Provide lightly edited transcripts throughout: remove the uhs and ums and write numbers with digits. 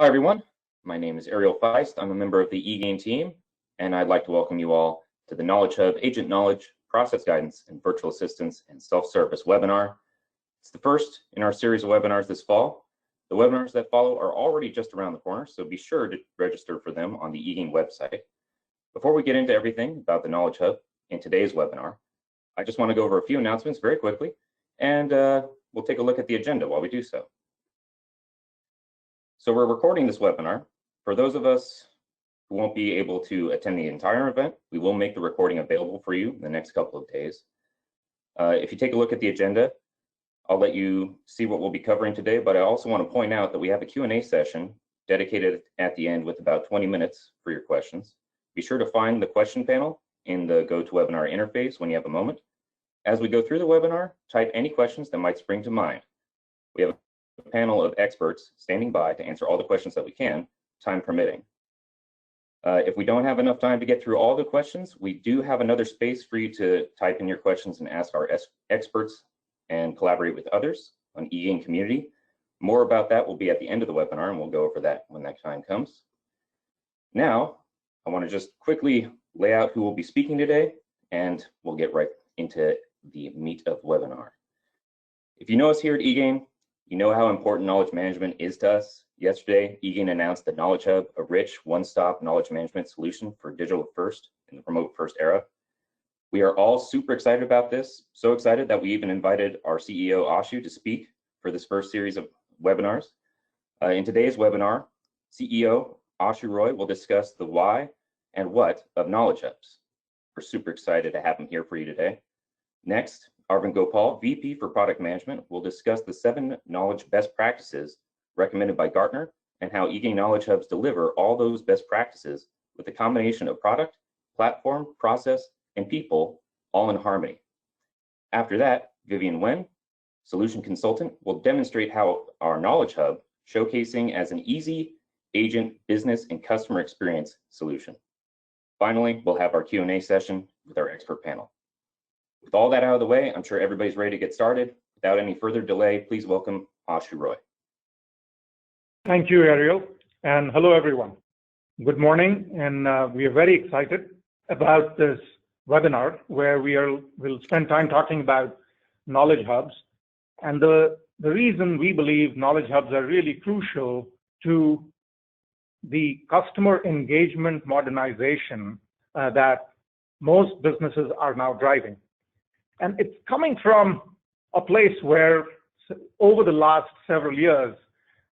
Hi, everyone. My name is Ariel Feist. I'm a member of the eGain team, and I'd like to welcome you all to the Knowledge Hub Agent Knowledge, Process Guidance, and Virtual Assistance and Self-Service webinar. It's the first in our series of webinars this fall. The webinars that follow are already just around the corner, so be sure to register for them on the eGain website. Before we get into everything about the Knowledge Hub in today's webinar, I just want to go over a few announcements very quickly, and we'll take a look at the agenda while we do so. So we're recording this webinar. For those of us who won't be able to attend the entire event, we will make the recording available for you in the next couple of days. If you take a look at the agenda, I'll let you see what we'll be covering today, but I also want to point out that we have a Q&A session dedicated at the end with about 20 minutes for your questions. Be sure to find the question panel in the GoToWebinar interface when you have a moment. As we go through the webinar, type any questions that might spring to mind. We have a panel of experts standing by to answer all the questions that we can, time permitting. If we don't have enough time to get through all the questions, we do have another space for you to type in your questions and ask our experts and collaborate with others on eGain community. More about that will be at the end of the webinar, and we'll go over that when that time comes. Now, I want to just quickly lay out who will be speaking today, and we'll get right into the meat of the webinar. If you know us here at eGain, you know how important knowledge management is to us. Yesterday, eGain announced the Knowledge Hub, a rich one-stop knowledge management solution for digital first in the remote first era. We are all super excited about this, so excited that we even invited our CEO, Ashu, to speak for this first series of webinars. In today's webinar, CEO Ashu Roy will discuss the why and what of Knowledge Hubs. We're super excited to have him here for you today. Next, Arvind Gopal, VP for Product Management, will discuss the 7 knowledge best practices recommended by Gartner and how eGain Knowledge Hubs deliver all those best practices with a combination of product, platform, process, and people all in harmony. After that, Vivian Wen, Solution Consultant, will demonstrate how our Knowledge Hub showcasing as an easy agent, business, and customer experience solution. Finally, we'll have our Q&A session with our expert panel. With all that out of the way, I'm sure everybody's ready to get started. Without any further delay, please welcome Ashu Roy. Thank you, Ariel, and hello, everyone. Good morning, and we are very excited about this webinar where we'll spend time talking about Knowledge Hubs. And the reason we believe Knowledge Hubs are really crucial to the customer engagement modernization that most businesses are now driving. And it's coming from a place where over the last several years,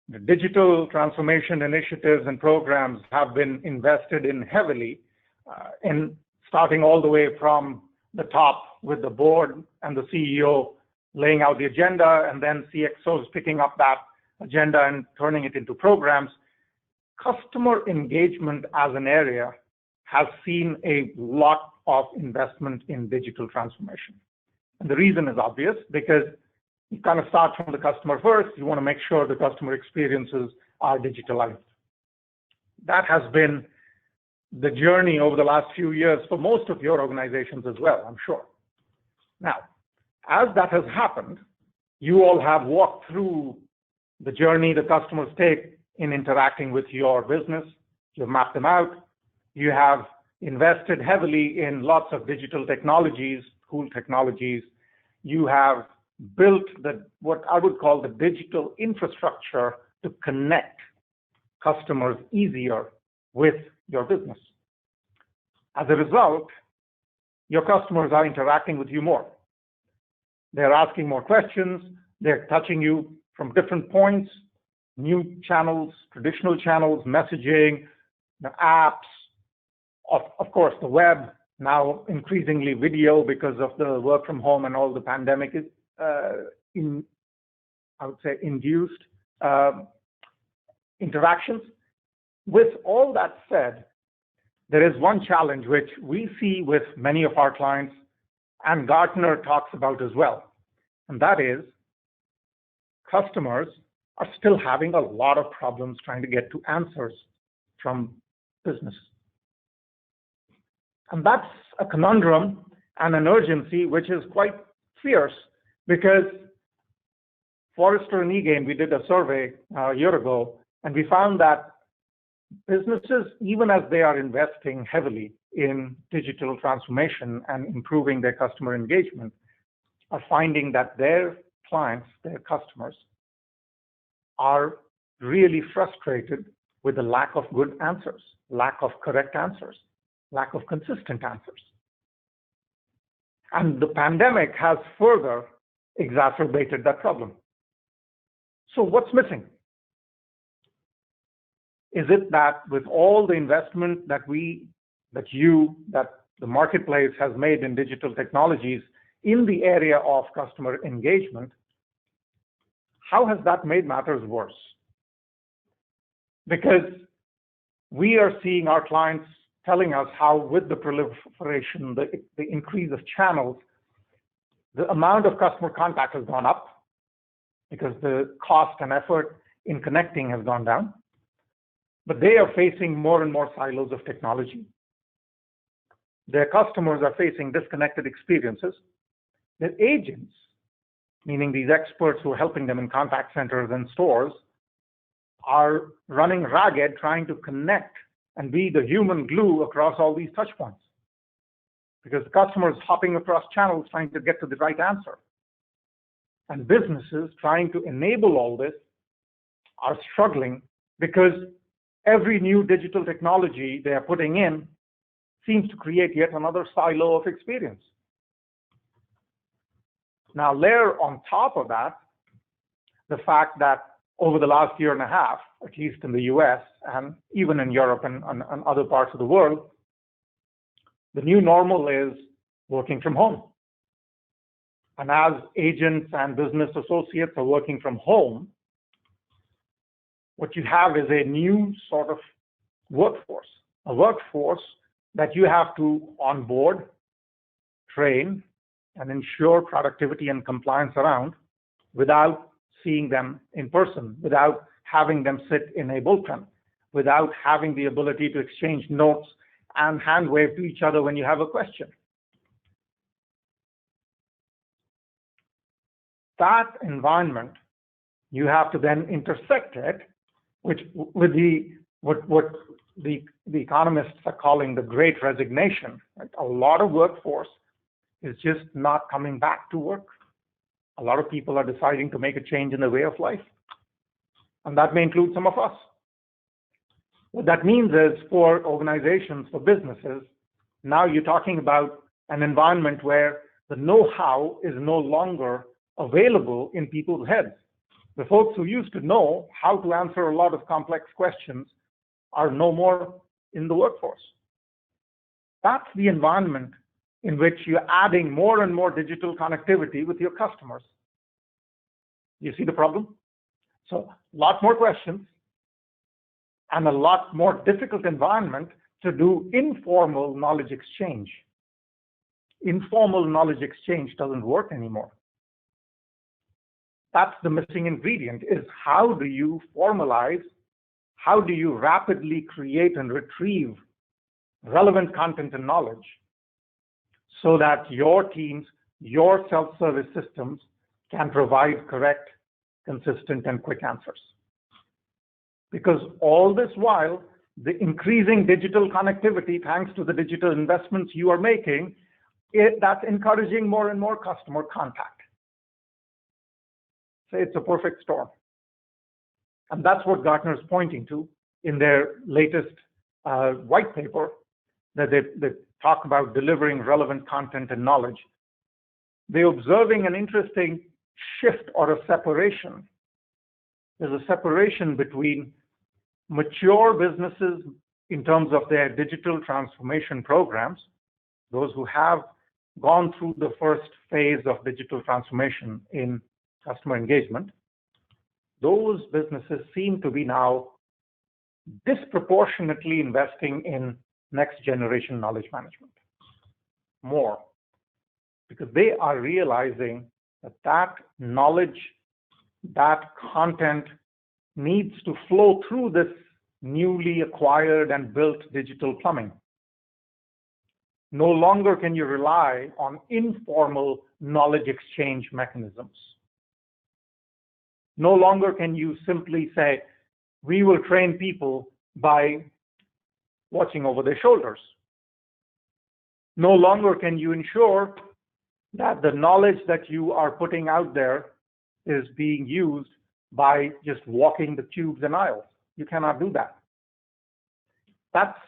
the digital transformation initiatives and programs have been invested in heavily, in starting all the way from the top with the board and the CEO laying out the agenda, and then CXOs picking up that agenda and turning it into programs. Customer engagement as an area has seen a lot of investment in digital transformation. And the reason is obvious, because you kind of start from the customer first. You want to make sure the customer experiences are digitalized. That has been the journey over the last few years for most of your organizations as well, I'm sure. Now, as that has happened, you all have walked through the journey the customers take in interacting with your business. You've mapped them out. You have invested heavily in lots of digital technologies, cool technologies. You have built what I would call the digital infrastructure to connect customers easier with your business. As a result, your customers are interacting with you more. They're asking more questions. They're touching you from different points, new channels, traditional channels, messaging, the apps, of course, the web, now increasingly video because of the work from home and all the pandemic induced interactions. With all that said, there is one challenge which we see with many of our clients, and Gartner talks about as well, and that is customers are still having a lot of problems trying to get to answers from business. And that's a conundrum and an urgency which is quite fierce, because Forrester and eGain, we did a survey a year ago, And we found that businesses, even as they are investing heavily in digital transformation and improving their customer engagement, are finding that their clients, their customers, are really frustrated with the lack of good answers, lack of correct answers, lack of consistent answers. And the pandemic has further exacerbated that problem. So what's missing? Is it that with all the investment that the marketplace has made in digital technologies in the area of customer engagement, how has that made matters worse? Because we are seeing our clients telling us how with the proliferation, the increase of channels, the amount of customer contact has gone up because the cost and effort in connecting has gone down. But they are facing more and more silos of technology. Their customers are facing disconnected experiences. Their agents, meaning these experts who are helping them in contact centers and stores, are running ragged trying to connect and be the human glue across all these touch points. Because the customer is hopping across channels trying to get to the right answer. And businesses trying to enable all this are struggling because every new digital technology they are putting in seems to create yet another silo of experience. Now, layer on top of that the fact that over the last year and a half, at least in the US and even in Europe and other parts of the world, the new normal is working from home. And as agents and business associates are working from home, what you have is a new sort of workforce, a workforce that you have to onboard, train, and ensure productivity and compliance around without seeing them in person, without having them sit in a bullpen, without having the ability to exchange notes and hand wave to each other when you have a question. That environment, you have to then intersect it with what the economists are calling the Great Resignation. Right? A lot of workforce is just not coming back to work. A lot of people are deciding to make a change in the way of life. And that may include some of us. What that means is for organizations, for businesses, now you're talking about an environment where the know-how is no longer available in people's heads. The folks who used to know how to answer a lot of complex questions are no more in the workforce. That's the environment in which you're adding more and more digital connectivity with your customers. You see the problem? So a lot more questions and a lot more difficult environment to do informal knowledge exchange. Informal knowledge exchange doesn't work anymore. That's the missing ingredient, is how do you formalize, how do you rapidly create and retrieve relevant content and knowledge so that your teams, your self-service systems can provide correct, consistent, and quick answers. Because all this while, the increasing digital connectivity, thanks to the digital investments you are making, that's encouraging more and more customer contact. So it's a perfect storm. And that's what Gartner is pointing to in their latest white paper, that they talk about delivering relevant content and knowledge. They're observing an interesting shift or a separation. There's a separation between mature businesses in terms of their digital transformation programs, those who have gone through the first phase of digital transformation in customer engagement. Those businesses seem to be now disproportionately investing in next generation knowledge management more, because they are realizing that that knowledge, that content needs to flow through this newly acquired and built digital plumbing. No longer can you rely on informal knowledge exchange mechanisms. No longer can you simply say, we will train people by watching over their shoulders. No longer can you ensure that the knowledge that you are putting out there is being used by just walking the tubes and aisles. You cannot do that. That's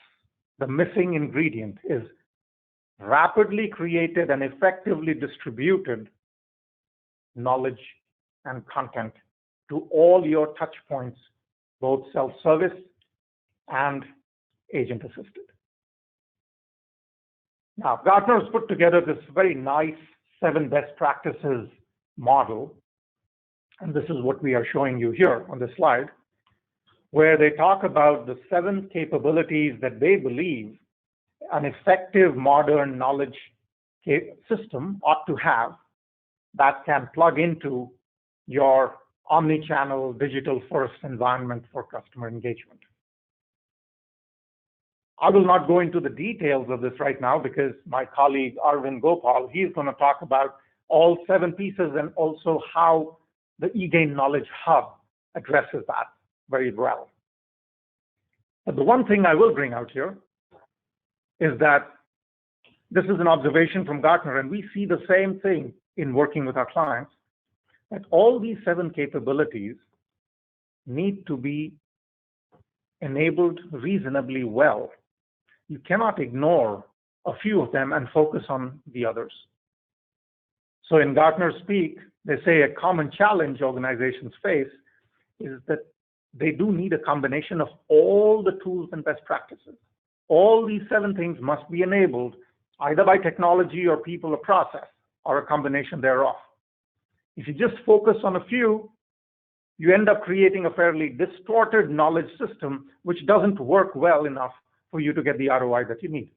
the missing ingredient, is rapidly created and effectively distributed knowledge and content to all your touch points, both self-service and agent-assisted. Now, Gartner has put together this very nice 7 best practices model, and this is what we are showing you here on this slide, where they talk about the 7 capabilities that they believe an effective modern knowledge system ought to have that can plug into your omni-channel digital first environment for customer engagement. I will not go into the details of this right now because my colleague Arvind Gopal, he's going to talk about all 7 pieces and also how the eGain Knowledge Hub addresses that very well. But the one thing I will bring out here is that this is an observation from Gartner, and we see the same thing in working with our clients, that all these 7 capabilities need to be enabled reasonably well. You cannot ignore a few of them and focus on the others. So in Gartner speak, they say a common challenge organizations face is that they do need a combination of all the tools and best practices. All these 7 things must be enabled either by technology or people or process, or a combination thereof. If you just focus on a few, you end up creating a fairly distorted knowledge system which doesn't work well enough for you to get the ROI that you need.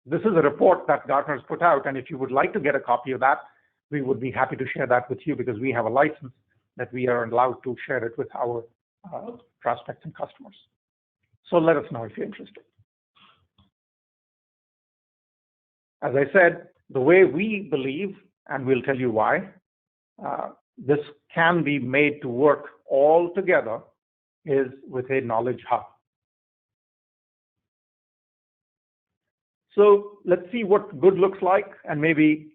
This is a report that Gartner's put out, and if you would like to get a copy of that, we would be happy to share that with you because we have a license that we are allowed to share it with our prospects and customers. So let us know if you're interested. As I said, the way we believe, and we'll tell you why, this can be made to work all together is with a knowledge hub. So let's see what good looks like and maybe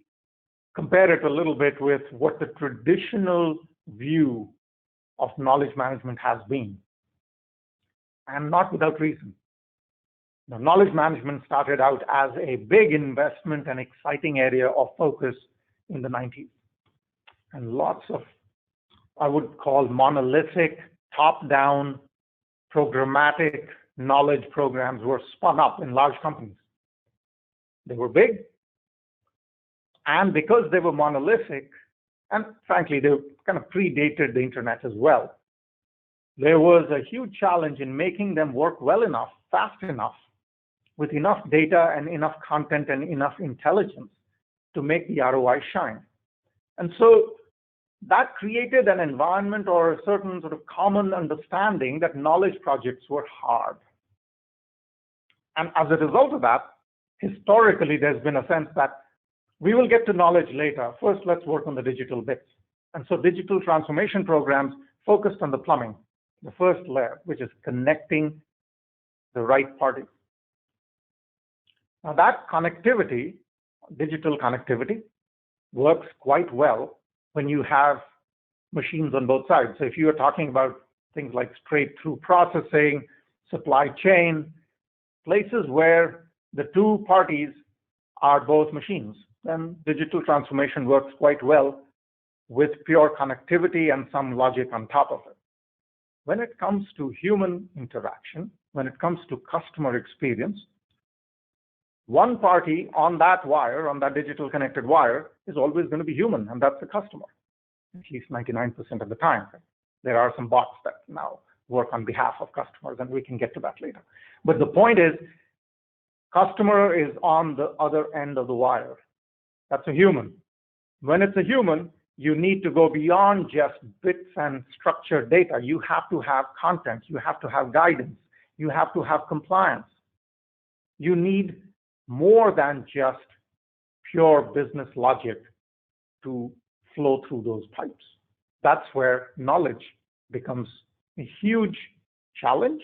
compare it a little bit with what the traditional view of knowledge management has been, and not without reason. Now, knowledge management started out as a big investment and exciting area of focus in the 90s. And lots of, I would call, monolithic, top-down, programmatic knowledge programs were spun up in large companies. They were big, and because they were monolithic, and frankly, they kind of predated the internet as well, there was a huge challenge in making them work well enough, fast enough, with enough data and enough content and enough intelligence to make the ROI shine. And so that created an environment or a certain sort of common understanding that knowledge projects were hard. And as a result of that, historically, there's been a sense that we will get to knowledge later. First, let's work on the digital bits. And so digital transformation programs focused on the plumbing, the first layer, which is connecting the right parties. Now that connectivity, digital connectivity, works quite well when you have machines on both sides. So if you are talking about things like straight-through processing, supply chain, places where the 2 parties are both machines, then digital transformation works quite well with pure connectivity and some logic on top of it. When it comes to human interaction, when it comes to customer experience, one party on that wire, on that digital connected wire, is always going to be human, and that's the customer, at least 99% of the time. There are some bots that now work on behalf of customers, and we can get to that later. But the point is, customer is on the other end of the wire. That's a human. When it's a human, you need to go beyond just bits and structured data. You have to have content. You have to have guidance. You have to have compliance. You need more than just pure business logic to flow through those pipes. That's where knowledge becomes a huge challenge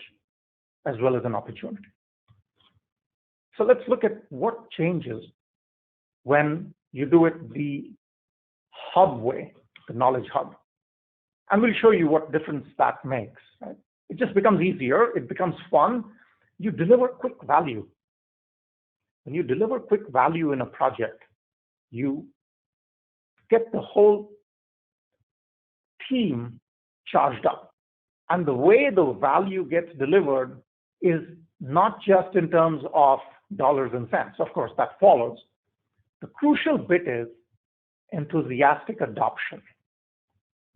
as well as an opportunity. So let's look at what changes when you do it the hub way, the knowledge hub. And we'll show you what difference that makes. Right? It just becomes easier. It becomes fun. You deliver quick value. When you deliver quick value in a project, you get the whole team charged up. And the way the value gets delivered is not just in terms of dollars and cents. Of course, that follows. The crucial bit is enthusiastic adoption.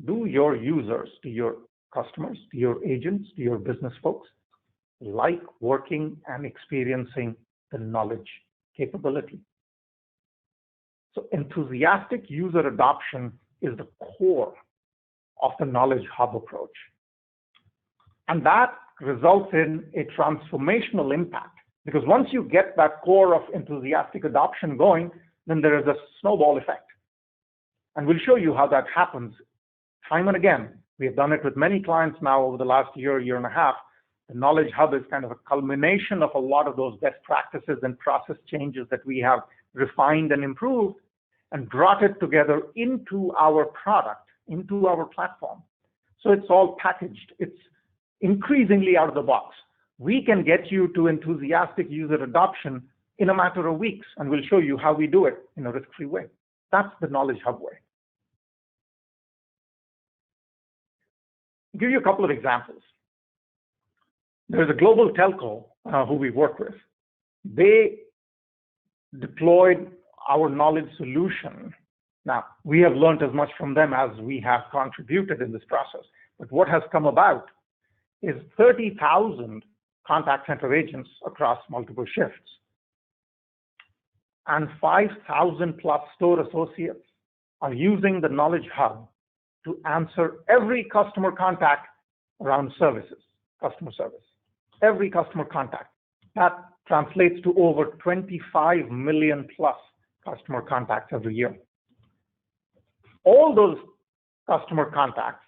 Do your users, to your customers, to your agents, to your business folks, like working and experiencing the knowledge capability? So enthusiastic user adoption is the core of the knowledge hub approach. And that results in a transformational impact, because once you get that core of enthusiastic adoption going, then there is a snowball effect. And we'll show you how that happens time and again. We have done it with many clients now over the last year, year and a half. The Knowledge Hub is kind of a culmination of a lot of those best practices and process changes that we have refined and improved and brought it together into our product, into our platform. So it's all packaged. It's increasingly out of the box. We can get you to enthusiastic user adoption in a matter of weeks, and we'll show you how we do it in a risk-free way. That's the Knowledge Hub way. I'll give you a couple of examples. There's a global telco who we work with. They deployed our knowledge solution. Now, we have learned as much from them as we have contributed in this process. But what has come about is 30,000 contact center agents across multiple shifts and 5,000 plus store associates are using the Knowledge Hub to answer every customer contact around services, customer service, every customer contact. That translates to over 25 million plus customer contacts every year. All those customer contacts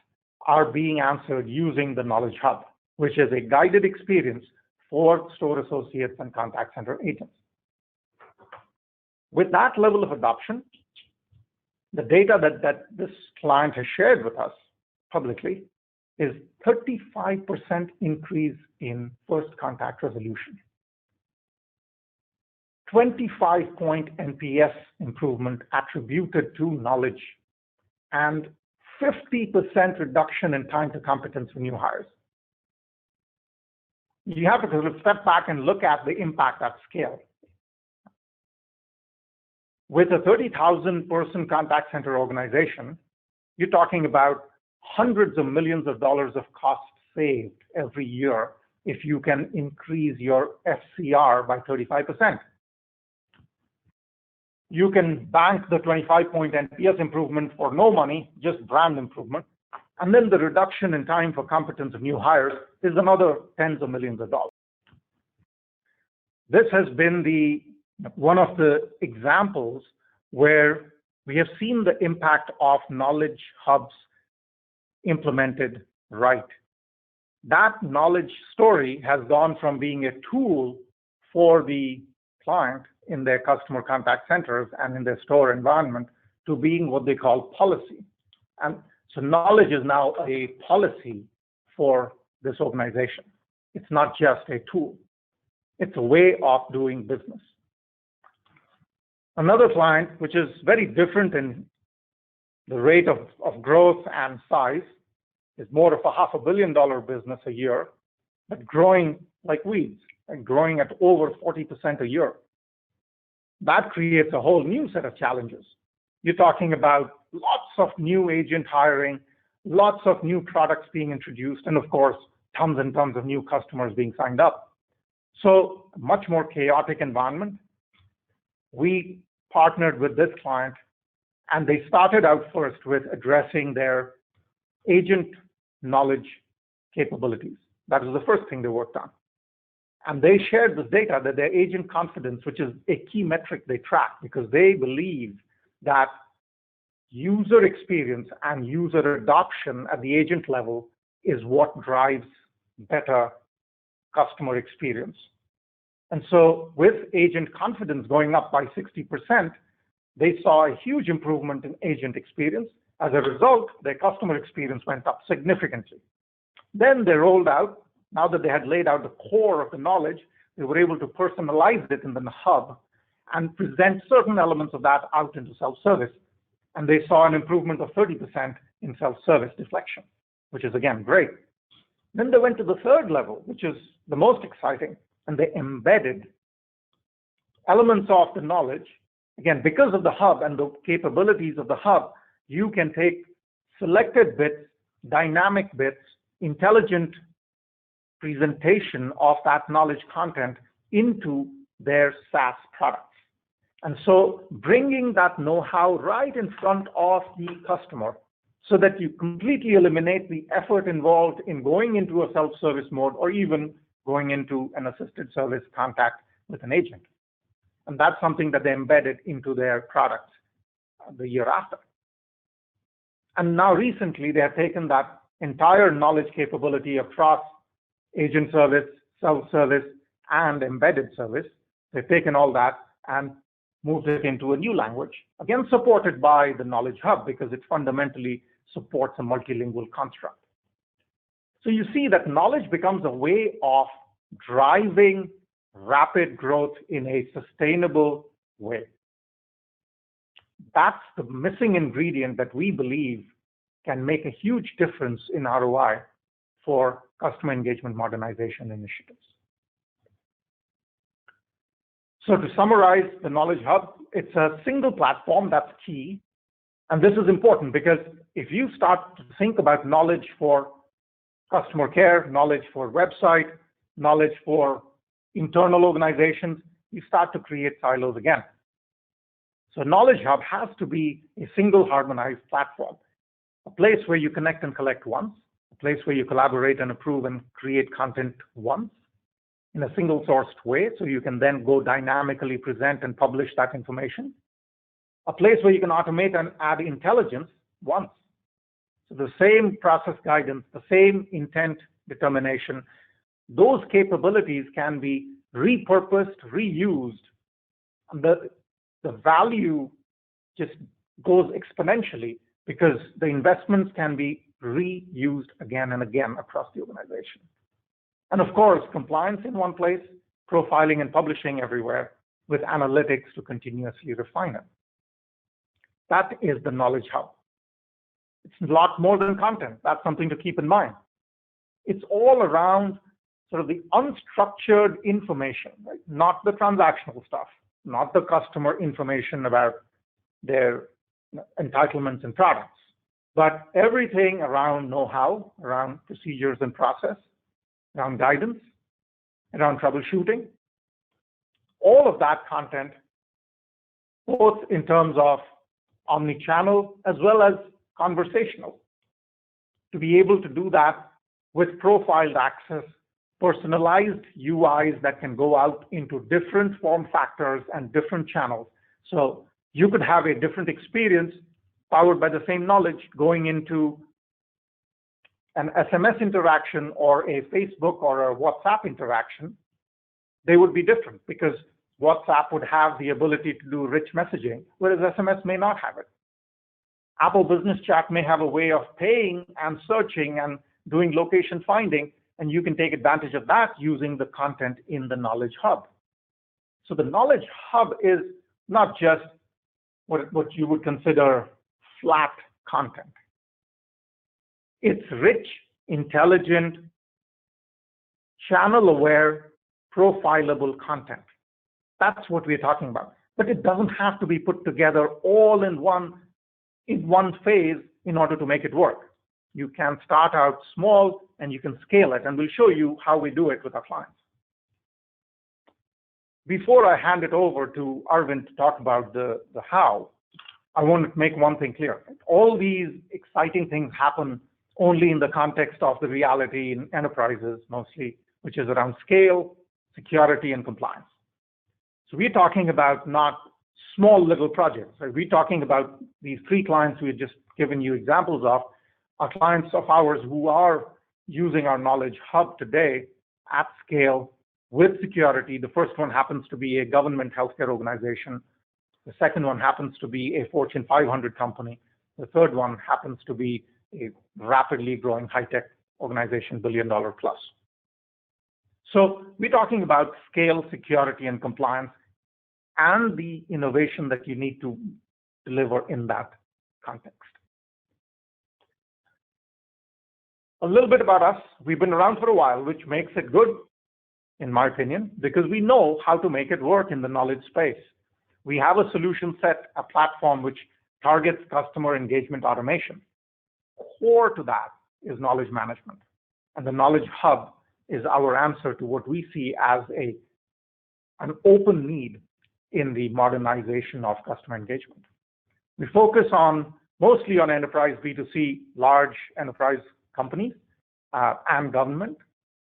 are being answered using the Knowledge Hub, which is a guided experience for store associates and contact center agents. With that level of adoption, the data that this client has shared with us publicly is 35% increase in first contact resolution, 25-point NPS improvement attributed to knowledge, and 50% reduction in time to competence for new hires. You have to sort of step back and look at the impact at scale. With a 30,000 person contact center organization, you're talking about hundreds of millions of dollars of cost saved every year if you can increase your FCR by 35%. You can bank the 25-point NPS improvement for no money, just brand improvement. And then the reduction in time for competence of new hires is another tens of millions of dollars. This has been one of the examples where we have seen the impact of knowledge hubs implemented right. That knowledge story has gone from being a tool for the client in their customer contact centers and in their store environment to being what they call policy. And so knowledge is now a policy for this organization. It's not just a tool. It's a way of doing business. Another client, which is very different in the rate of growth and size, is more of a $500 million business a year, but growing like weeds and growing at over 40% a year. That creates a whole new set of challenges. You're talking about lots of new agent hiring, lots of new products being introduced, and of course, tons and tons of new customers being signed up. So a much more chaotic environment. We partnered with this client, and they started out first with addressing their agent knowledge capabilities. That was the first thing they worked on. And they shared this data that their agent confidence, which is a key metric they track, because they believe that user experience and user adoption at the agent level is what drives better customer experience. And so with agent confidence going up by 60%, they saw a huge improvement in agent experience. As a result, their customer experience went up significantly. Then they rolled out, now that they had laid out the core of the knowledge, they were able to personalize it in the hub and present certain elements of that out into self-service. And they saw an improvement of 30% in self-service deflection, which is again great. Then they went to the third level, which is the most exciting, and they embedded elements of the knowledge. Again, because of the hub and the capabilities of the hub, you can take selected bits, dynamic bits, intelligent presentation of that knowledge content into their SaaS products. And so bringing that know-how right in front of the customer so that you completely eliminate the effort involved in going into a self-service mode or even going into an assisted service contact with an agent. And that's something that they embedded into their products the year after. And now recently, they have taken that entire knowledge capability across agent service, self-service, and embedded service. They've taken all that and moved it into a new language, again supported by the Knowledge Hub because it fundamentally supports a multilingual construct. So you see that knowledge becomes a way of driving rapid growth in a sustainable way. That's the missing ingredient that we believe can make a huge difference in ROI for customer engagement modernization initiatives. So to summarize the Knowledge Hub, it's a single platform that's key. And this is important because if you start to think about knowledge for customer care, knowledge for website, knowledge for internal organizations, you start to create silos again. So Knowledge Hub has to be a single harmonized platform, a place where you connect and collect once, a place where you collaborate and approve and create content once in a single sourced way, so you can then go dynamically present and publish that information, a place where you can automate and add intelligence once. So the same process guidance, the same intent determination, those capabilities can be repurposed, reused, and the value just goes exponentially because the investments can be reused again and again across the organization. And of course, compliance in one place, profiling and publishing everywhere with analytics to continuously refine it. That is the Knowledge Hub. It's a lot more than content. That's something to keep in mind. It's all around sort of the unstructured information, right? Not the transactional stuff, not the customer information about their entitlements and products, but everything around know-how, around procedures and process, around guidance, around troubleshooting. All of that content, both in terms of omni-channel as well as conversational, to be able to do that with profiled access, personalized UIs that can go out into different form factors and different channels. So you could have a different experience powered by the same knowledge going into an SMS interaction or a Facebook or a WhatsApp interaction. They would be different because WhatsApp would have the ability to do rich messaging, whereas SMS may not have it. Apple Business Chat may have a way of paying and searching and doing location finding, and you can take advantage of that using the content in the Knowledge Hub. So the Knowledge Hub is not just what you would consider flat content. It's rich, intelligent, channel-aware, profilable content. That's what we're talking about. But it doesn't have to be put together all in one phase in order to make it work. You can start out small and you can scale it, and we'll show you how we do it with our clients. Before I hand it over to Arvind to talk about the how, I want to make one thing clear. All these exciting things happen only in the context of the reality in enterprises mostly, which is around scale, security, and compliance. So we're talking about not small little projects. Right? We're talking about these 3 clients we've just given you examples of, are clients of ours who are using our Knowledge Hub today at scale with security. The first one happens to be a government healthcare organization. The second one happens to be a Fortune 500 company. The third one happens to be a rapidly growing high-tech organization, $1 billion plus. So we're talking about scale, security, and compliance, and the innovation that you need to deliver in that context. A little bit about us. We've been around for a while, which makes it good, in my opinion, because we know how to make it work in the knowledge space. We have a solution set, a platform which targets customer engagement automation. Core to that is knowledge management. And the Knowledge Hub is our answer to what we see as an open need in the modernization of customer engagement. We focus mostly on enterprise B2C, large enterprise companies and government,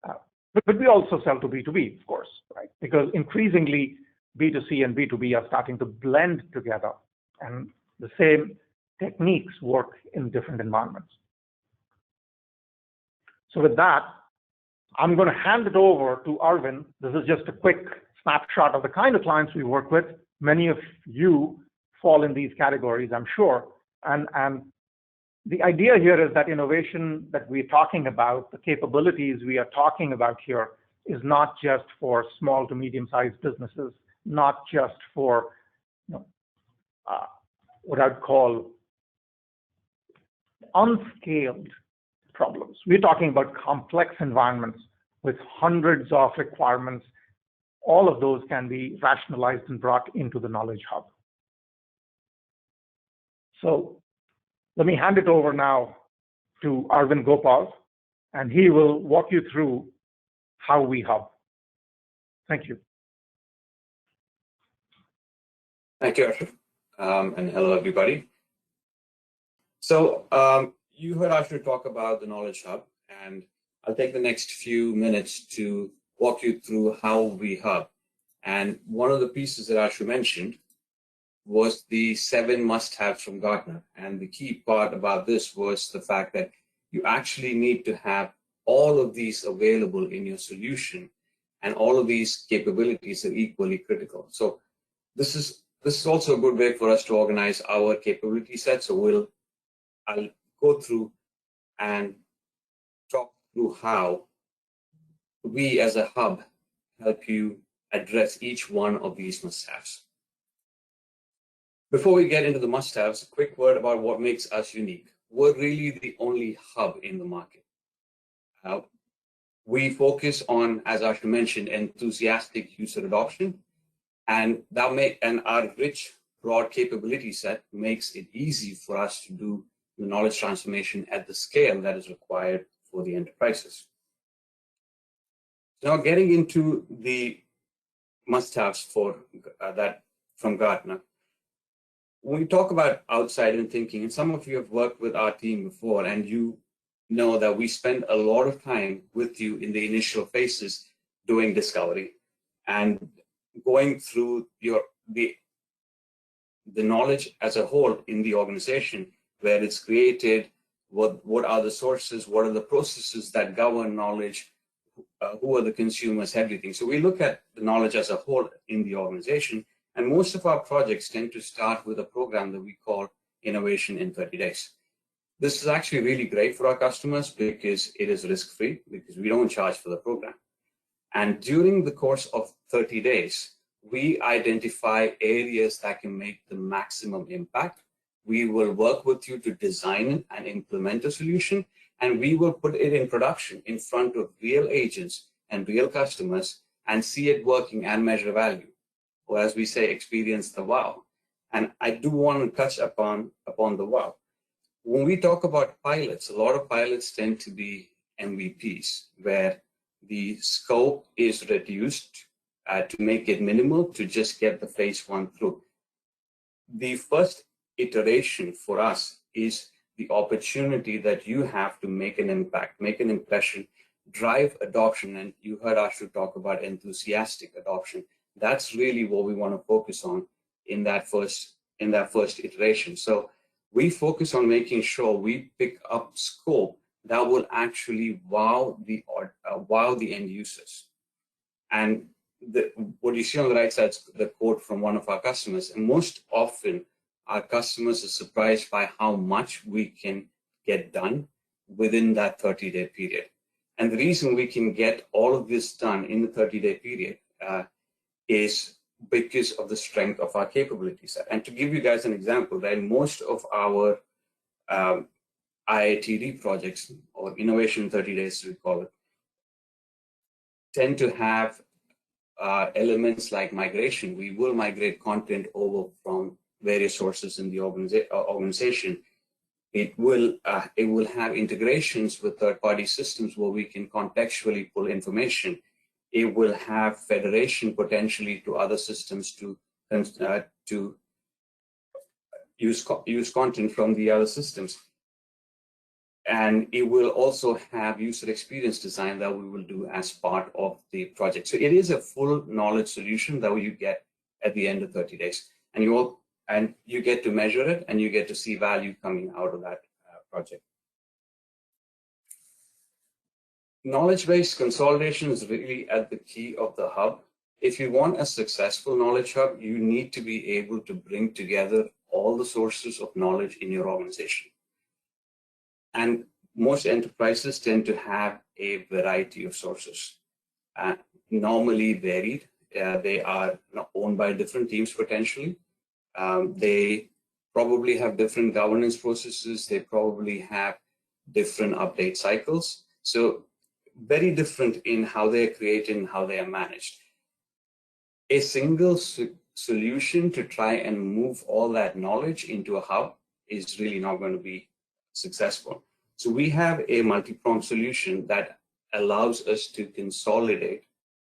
but we also sell to B2B, of course, right? Because increasingly B2C and B2B are starting to blend together, and the same techniques work in different environments. So with that, I'm going to hand it over to Arvind. This is just a quick snapshot of the kind of clients we work with. Many of you fall in these categories, I'm sure. And the idea here is that innovation that we're talking about, the capabilities we are talking about here, is not just for small to medium-sized businesses, not just for what I'd call unscaled problems. We're talking about complex environments with hundreds of requirements. All of those can be rationalized and brought into the Knowledge Hub. So let me hand it over now to Arvind Gopal, and he will walk you through how we hub. Thank you. Thank you, Ashok. And hello, everybody. So you heard Ashok talk about the Knowledge Hub, and I'll take the next few minutes to walk you through how we hub. And one of the pieces that Ashok mentioned was the 7 must-haves from Gartner. And the key part about this was the fact that you actually need to have all of these available in your solution, and all of these capabilities are equally critical. So this is also a good way for us to organize our capability set. So I'll go through and talk through how we as a hub help you address each one of these must-haves. Before we get into the must-haves, a quick word about what makes us unique. We're really the only hub in the market. We focus on, as Ashok mentioned, enthusiastic user adoption, and our rich, broad capability set makes it easy for us to do the knowledge transformation at the scale that is required for the enterprises. Now, getting into the must-haves from Gartner. When we talk about outside-in thinking, and some of you have worked with our team before, and you know that we spend a lot of time with you in the initial phases doing discovery and going through the knowledge as a whole in the organization, where it's created, what are the sources, what are the processes that govern knowledge, who are the consumers, everything. So we look at the knowledge as a whole in the organization, and most of our projects tend to start with a program that we call Innovation in 30 Days. This is actually really great for our customers because it is risk-free, because we don't charge for the program. And during the course of 30 days, we identify areas that can make the maximum impact. We will work with you to design and implement a solution, and we will put it in production in front of real agents and real customers and see it working and measure value, or as we say, experience the wow. And I do want to touch upon the wow. When we talk about pilots, a lot of pilots tend to be MVPs, where the scope is reduced to make it minimal, to just get the phase 1 through. The first iteration for us is the opportunity that you have to make an impact, make an impression, drive adoption. And you heard Ashok talk about enthusiastic adoption. That's really what we want to focus on in that first iteration. So we focus on making sure we pick up scope that will actually wow the end users. And what you see on the right side is the quote from one of our customers. And most often, our customers are surprised by how much we can get done within that 30-day period. And the reason we can get all of this done in the 30-day period is because of the strength of our capability set. And to give you guys an example, right, most of our IITD projects, or Innovation in 30 Days, we call it, tend to have elements like migration. We will migrate content over from various sources in the organization. It will have integrations with third-party systems where we can contextually pull information. It will have federation potentially to other systems to use content from the other systems. And it will also have user experience design that we will do as part of the project. So it is a full knowledge solution that you get at the end of 30 days. And you get to measure it, and you get to see value coming out of that project. Knowledge-based consolidation is really at the key of the hub. If you want a successful knowledge hub, you need to be able to bring together all the sources of knowledge in your organization. And most enterprises tend to have a variety of sources, normally varied. They are owned by different teams potentially. They probably have different governance processes. They probably have different update cycles. So very different in how they're created and how they are managed. A single solution to try and move all that knowledge into a hub is really not going to be successful. So we have a multi-pronged solution that allows us to consolidate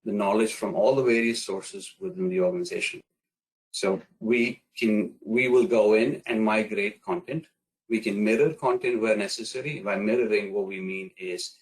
the knowledge from all the various sources within the organization. So we will go in and migrate content. We can mirror content where necessary. By mirroring, what we mean is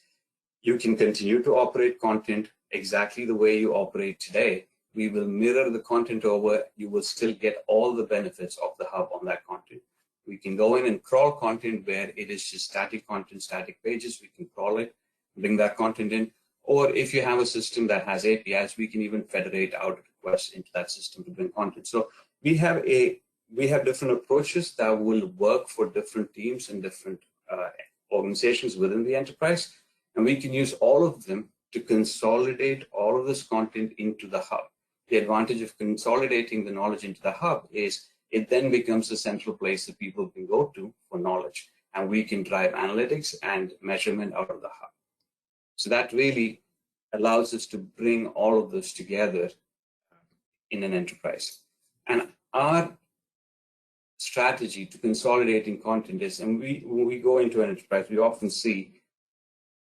you can continue to operate content exactly the way you operate today. We will mirror the content over. You will still get all the benefits of the hub on that content. We can go in and crawl content where it is just static content, static pages. We can crawl it, bring that content in. Or if you have a system that has APIs, we can even federate out requests into that system to bring content. So we have different approaches that will work for different teams and different organizations within the enterprise. And we can use all of them to consolidate all of this content into the hub. The advantage of consolidating the knowledge into the hub is it then becomes a central place that people can go to for knowledge, and we can drive analytics and measurement out of the hub. So that really allows us to bring all of this together in an enterprise. And our strategy to consolidating content is, and when we go into an enterprise, we often see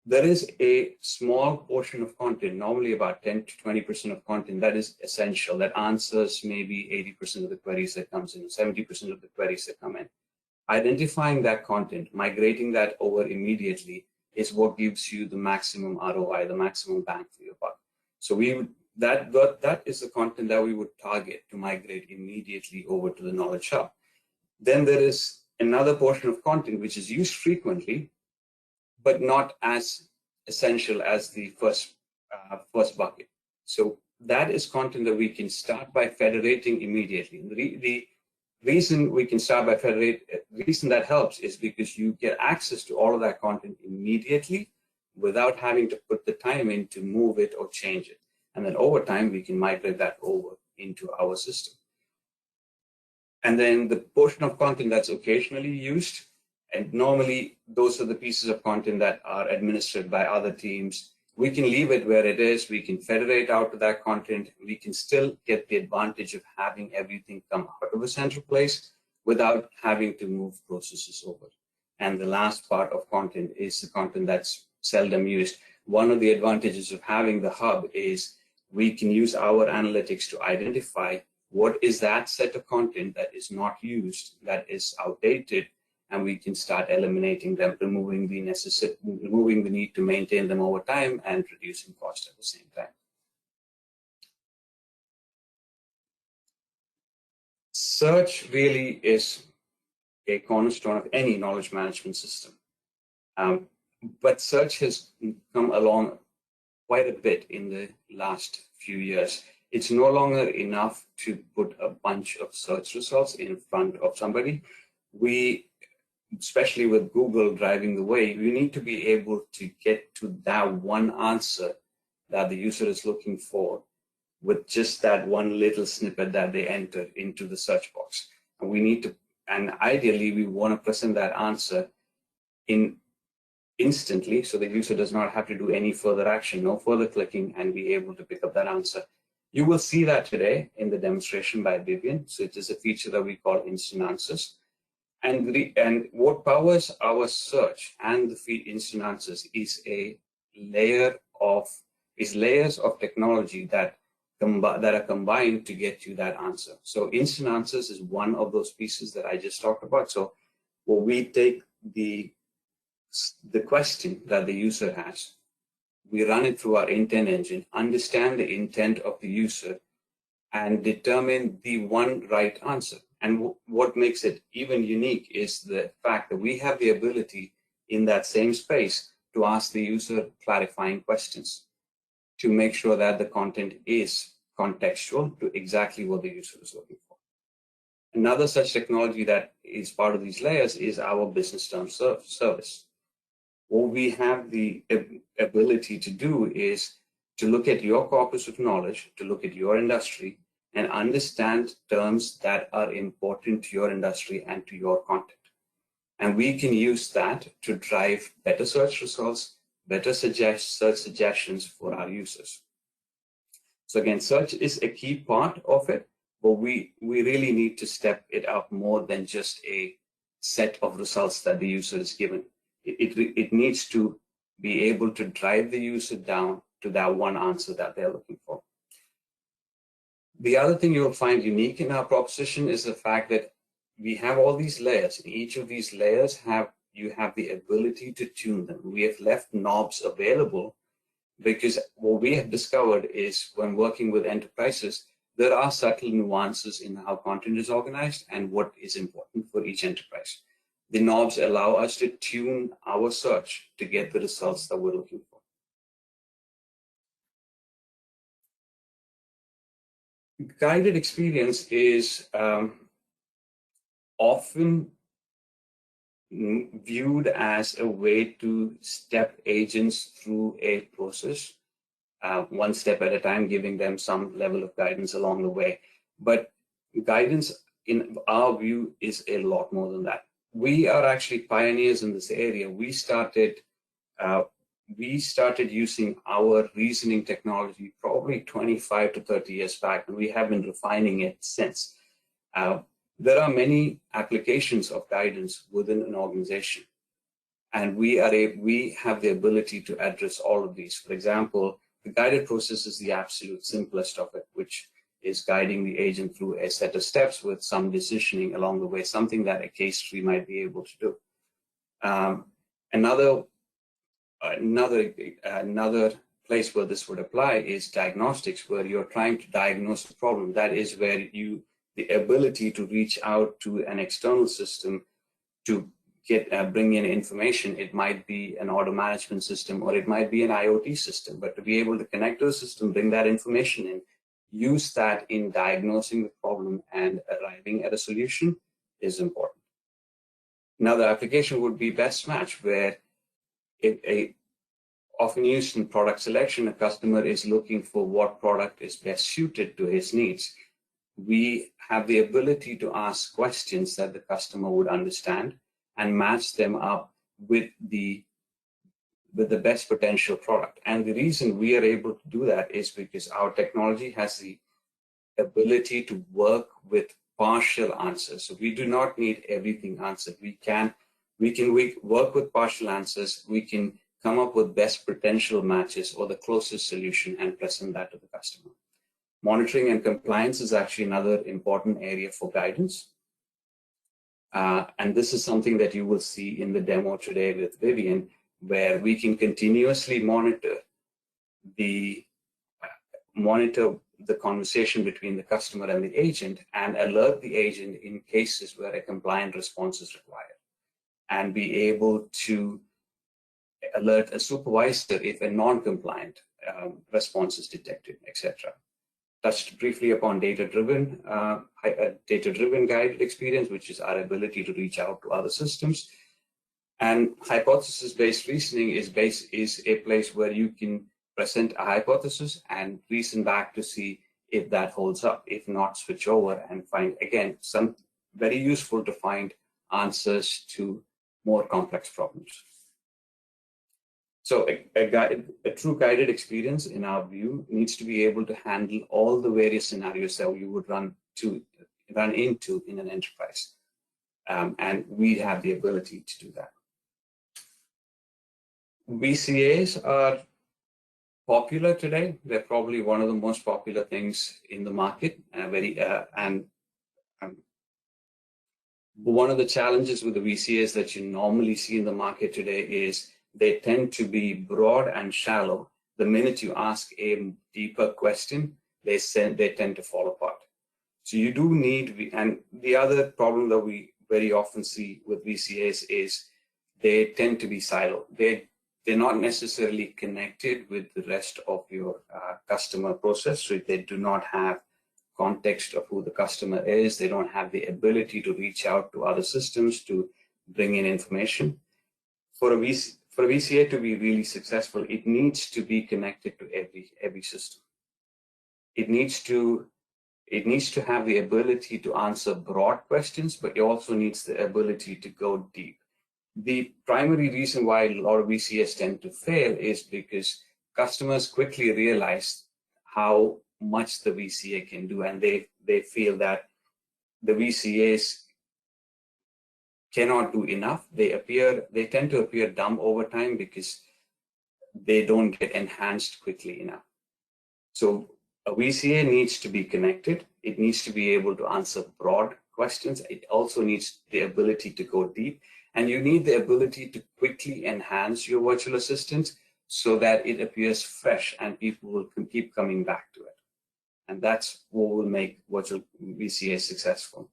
there is a small portion of content, normally about 10 to 20% of content that is essential, that answers maybe 80% of the queries that comes in, 70% of the queries that come in. Identifying that content, migrating that over immediately is what gives you the maximum ROI, the maximum bang for your buck. So that is the content that we would target to migrate immediately over to the Knowledge Hub. Then there is another portion of content which is used frequently, but not as essential as the first bucket. So that is content that we can start by federating immediately. The reason we can start by federating, the reason that helps is because you get access to all of that content immediately without having to put the time in to move it or change it. And then over time, we can migrate that over into our system. And then the portion of content that's occasionally used, and normally those are the pieces of content that are administered by other teams. We can leave it where it is. We can federate out to that content. We can still get the advantage of having everything come out of a central place without having to move processes over. And the last part of content is the content that's seldom used. One of the advantages of having the hub is we can use our analytics to identify what is that set of content that is not used, that is outdated, and we can start eliminating them, removing the need to maintain them over time and reducing cost at the same time. Search really is a cornerstone of any knowledge management system. But search has come along quite a bit in the last few years. It's no longer enough to put a bunch of search results in front of somebody. We, especially with Google driving the way, we need to be able to get to that one answer that the user is looking for with just that one little snippet that they enter into the search box. And we need to, and ideally we want to present that answer instantly, so the user does not have to do any further action, no further clicking, and be able to pick up that answer. You will see that today in the demonstration by Vivian. So it is a feature that we call instant answers. And what powers our search and the feed instant answers is layers of technology that are combined to get you that answer. So instant answers is one of those pieces that I just talked about. So where we take the question that the user has, we run it through our intent engine, understand the intent of the user, and determine the one right answer. And what makes it even unique is the fact that we have the ability in that same space to ask the user clarifying questions to make sure that the content is contextual to exactly what the user is looking for. Another such technology that is part of these layers is our business term service. What we have the ability to do is to look at your corpus of knowledge, to look at your industry, and understand terms that are important to your industry and to your content. And we can use that to drive better search results, better search suggestions for our users. So again, search is a key part of it, but we really need to step it up more than just a set of results that the user is given. It needs to be able to drive the user down to that one answer that they're looking for. The other thing you'll find unique in our proposition is the fact that we have all these layers. In each of these layers, you have the ability to tune them. We have left knobs available because what we have discovered is when working with enterprises, there are subtle nuances in how content is organized and what is important for each enterprise. The knobs allow us to tune our search to get the results that we're looking for. Guided experience is often viewed as a way to step agents through a process, one step at a time, giving them some level of guidance along the way. But guidance, in our view, is a lot more than that. We are actually pioneers in this area. We started using our reasoning technology probably 25 to 30 years back, and we have been refining it since. There are many applications of guidance within an organization, and we have the ability to address all of these. For example, the guided process is the absolute simplest of it, which is guiding the agent through a set of steps with some decisioning along the way, something that a case tree might be able to do. Another place where this would apply is diagnostics, where you're trying to diagnose the problem. That is where the ability to reach out to an external system to bring in information. It might be an order management system, or it might be an IoT system, but to be able to connect to the system, bring that information in, use that in diagnosing the problem and arriving at a solution is important. Another application would be best match, where often used in product selection, a customer is looking for what product is best suited to his needs. We have the ability to ask questions that the customer would understand and match them up with the best potential product. And the reason we are able to do that is because our technology has the ability to work with partial answers. So we do not need everything answered. We work with partial answers. We can come up with best potential matches or the closest solution and present that to the customer. Monitoring and compliance is actually another important area for guidance. And this is something that you will see in the demo today with Vivian, where we can continuously monitor the conversation between the customer and the agent and alert the agent in cases where a compliant response is required, and be able to alert a supervisor if a non-compliant response is detected, etc. Touched briefly upon data-driven guided experience, which is our ability to reach out to other systems. And hypothesis-based reasoning is a place where you can present a hypothesis and reason back to see if that holds up. If not, switch over and find, again, some very useful to find answers to more complex problems. So a true guided experience, in our view, needs to be able to handle all the various scenarios that you would run into in an enterprise. And we have the ability to do that. VCAs are popular today. They're probably one of the most popular things in the market. One of the challenges with the VCAs that you normally see in the market today is they tend to be broad and shallow. The minute you ask a deeper question, they tend to fall apart. So you do need, and the other problem that we very often see with VCAs is they tend to be siloed. They're not necessarily connected with the rest of your customer process. So they do not have context of who the customer is. They don't have the ability to reach out to other systems to bring in information. For a VCA to be really successful, it needs to be connected to every system. It needs to have the ability to answer broad questions, but it also needs the ability to go deep. The primary reason why a lot of VCAs tend to fail is because customers quickly realize how much the VCA can do, and they feel that the VCAs cannot do enough. They tend to appear dumb over time because they don't get enhanced quickly enough. So a VCA needs to be connected. It needs to be able to answer broad questions. It also needs the ability to go deep, and you need the ability to quickly enhance your virtual assistant so that it appears fresh and people will keep coming back to it. And that's what will make virtual VCA successful.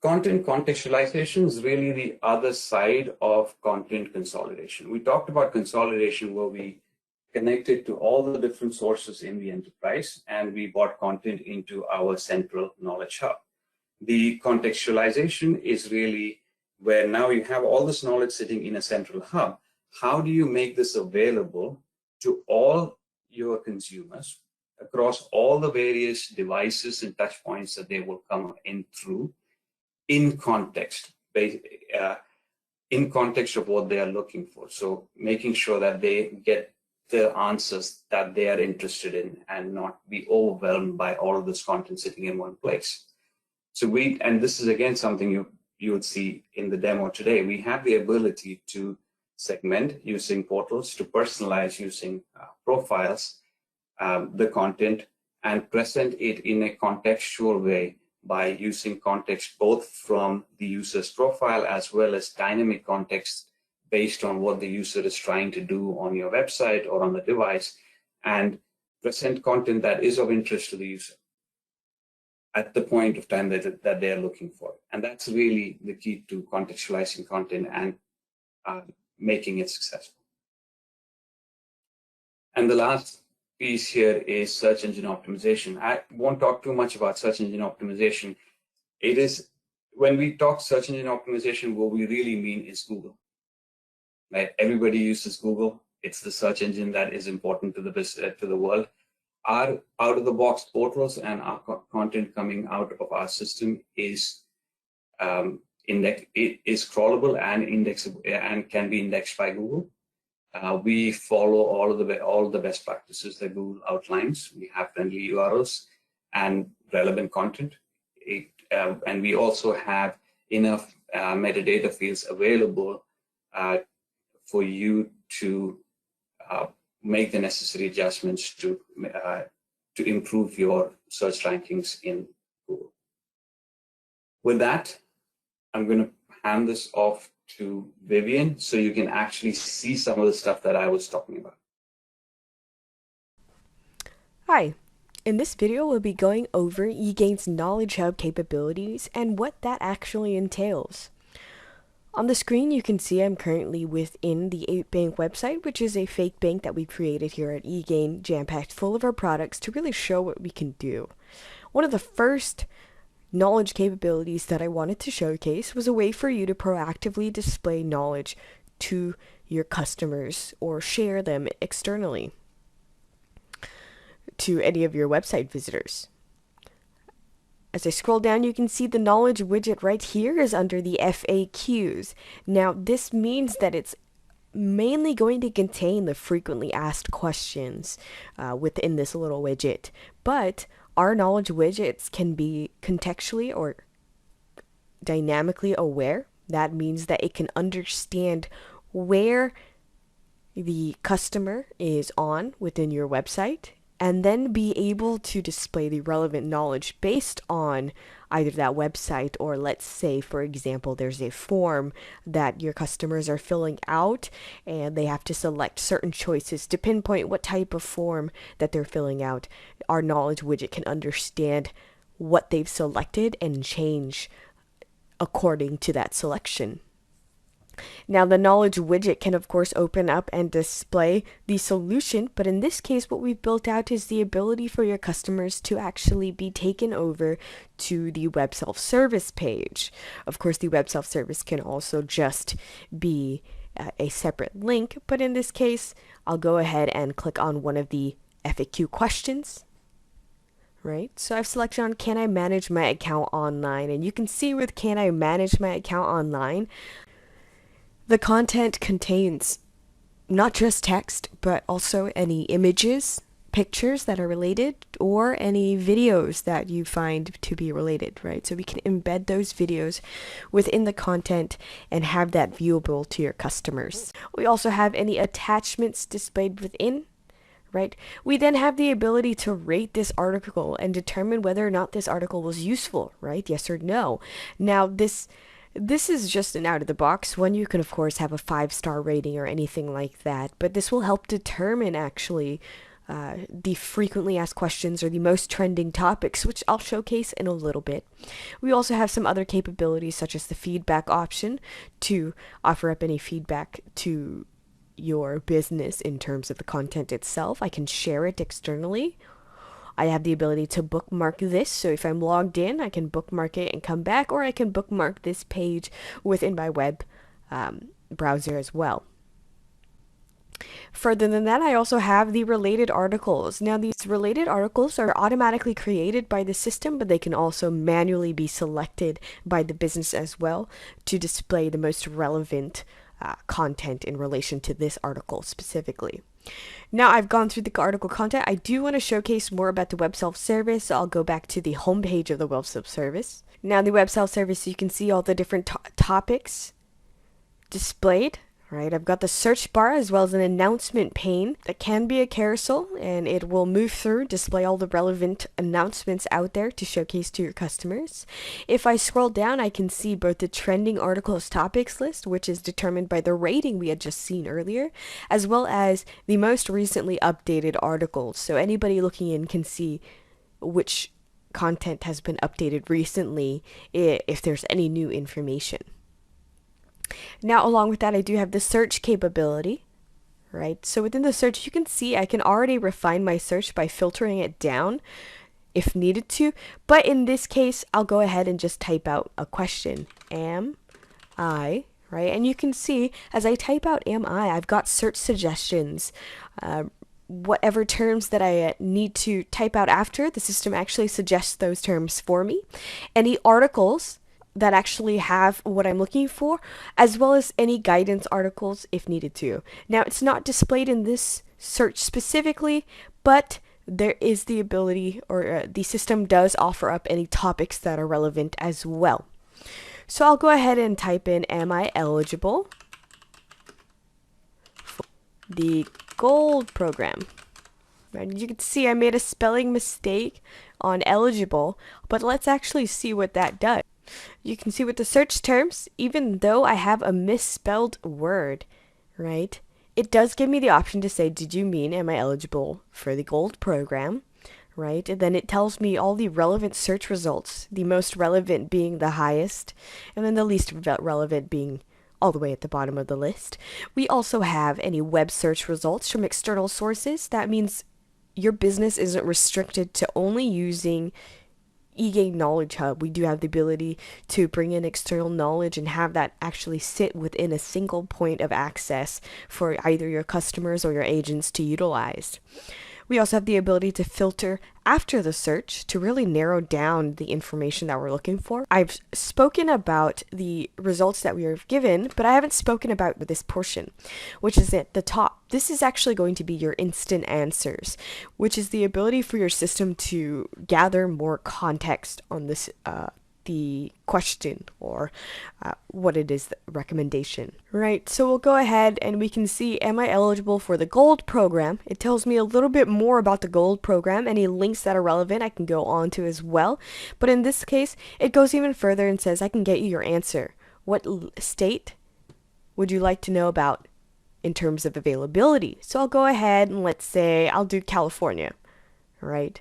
Content contextualization is really the other side of content consolidation. We talked about consolidation where we connected to all the different sources in the enterprise and we brought content into our central knowledge hub. The contextualization is really where now you have all this knowledge sitting in a central hub. How do you make this available to all your consumers across all the various devices and touch points that they will come in through in context of what they are looking for? So making sure that they get the answers that they are interested in and not be overwhelmed by all of this content sitting in one place. So and this is again something you would see in the demo today. We have the ability to segment using portals, to personalize using profiles, the content, and present it in a contextual way by using context both from the user's profile as well as dynamic context based on what the user is trying to do on your website or on the device, and present content that is of interest to the user at the point of time that they are looking for. And that's really the key to contextualizing content and making it successful. And the last piece here is search engine optimization. I won't talk too much about search engine optimization. It is, when we talk search engine optimization, what we really mean is Google. Right? Everybody uses Google. It's the search engine that is important to the world. Our out-of-the-box portals and our content coming out of our system is crawlable and indexable and can be indexed by Google. We follow all of the best practices that Google outlines. We have friendly URLs and relevant content, and we also have enough metadata fields available for you to make the necessary adjustments to improve your search rankings in Google. With that, I'm going to hand this off to Vivian so you can actually see some of the stuff that I was talking about. Hi. In this video, we'll be going over eGain's Knowledge Hub capabilities and what that actually entails. On the screen, you can see I'm currently within the 8Bank website, which is a fake bank that we created here at eGain, jam-packed full of our products to really show what we can do. One of the first knowledge capabilities that I wanted to showcase was a way for you to proactively display knowledge to your customers or share them externally to any of your website visitors. As I scroll down, you can see the knowledge widget right here is under the FAQs. Now, this means that it's mainly going to contain the frequently asked questions within this little widget. But our knowledge widgets can be contextually or dynamically aware. That means that it can understand where the customer is on within your website, and then be able to display the relevant knowledge based on either that website or, let's say, for example, there's a form that your customers are filling out and they have to select certain choices to pinpoint what type of form that they're filling out. Our knowledge widget can understand what they've selected and change according to that selection. Now, the knowledge widget can, of course, open up and display the solution, but in this case, what we've built out is the ability for your customers to actually be taken over to the web self-service page. Of course, the web self-service can also just be a separate link, but in this case, I'll go ahead and click on one of the FAQ questions. Right, so I've selected on can I manage my account online, and you can see with can I manage my account online, the content contains not just text, but also any images, pictures that are related, or any videos that you find to be related, right? So we can embed those videos within the content and have that viewable to your customers. We also have any attachments displayed within, right? We then have the ability to rate this article and determine whether or not this article was useful, right? Yes or no. Now, this is just an out-of-the-box one. You can, of course, have a 5-star rating or anything like that, but this will help determine actually the frequently asked questions or the most trending topics, which I'll showcase in a little bit. We also have some other capabilities such as the feedback option to offer up any feedback to your business in terms of the content itself. I can share it externally. I have the ability to bookmark this, so if I'm logged in, I can bookmark it and come back, or I can bookmark this page within my web browser as well. Further than that, I also have the related articles. Now, these related articles are automatically created by the system, but they can also manually be selected by the business as well to display the most relevant content in relation to this article specifically. Now I've gone through the article content. I do want to showcase more about the web self-service, so I'll go back to the home page of the web self-service. Now the web self-service, you can see all the different topics displayed. Right, I've got the search bar as well as an announcement pane that can be a carousel, and it will move through, display all the relevant announcements out there to showcase to your customers. If I scroll down, I can see both the trending articles topics list, which is determined by the rating we had just seen earlier, as well as the most recently updated articles. So anybody looking in can see which content has been updated recently if there's any new information. Now, along with that, I do have the search capability, right? So within the search, you can see I can already refine my search by filtering it down if needed to. But in this case, I'll go ahead and just type out a question. Am I, right? And you can see as I type out am I, I've got search suggestions. Whatever terms that I need to type out after, the system actually suggests those terms for me. Any articles that actually have what I'm looking for, as well as any guidance articles if needed to. Now, it's not displayed in this search specifically, but there is the ability, or the system does offer up any topics that are relevant as well. So I'll go ahead and type in, am I eligible for the gold program? Right, you can see I made a spelling mistake on eligible, but let's actually see what that does. You can see with the search terms, even though I have a misspelled word, right, it does give me the option to say, did you mean, am I eligible for the gold program, right? And then it tells me all the relevant search results, the most relevant being the highest, and then the least relevant being all the way at the bottom of the list. We also have any web search results from external sources. That means your business isn't restricted to only using eGain Knowledge Hub. We do have the ability to bring in external knowledge and have that actually sit within a single point of access for either your customers or your agents to utilize. We also have the ability to filter after the search to really narrow down the information that we're looking for. I've spoken about the results that we are given, but I haven't spoken about this portion, which is at the top. This is actually going to be your instant answers, which is the ability for your system to gather more context on this the question or what it is, the recommendation. Right, so we'll go ahead and we can see, am I eligible for the gold program? It tells me a little bit more about the gold program. Any links that are relevant I can go on to as well. But in this case, it goes even further and says I can get you your answer. What state would you like to know about in terms of availability? So I'll go ahead and let's say I'll do California, right?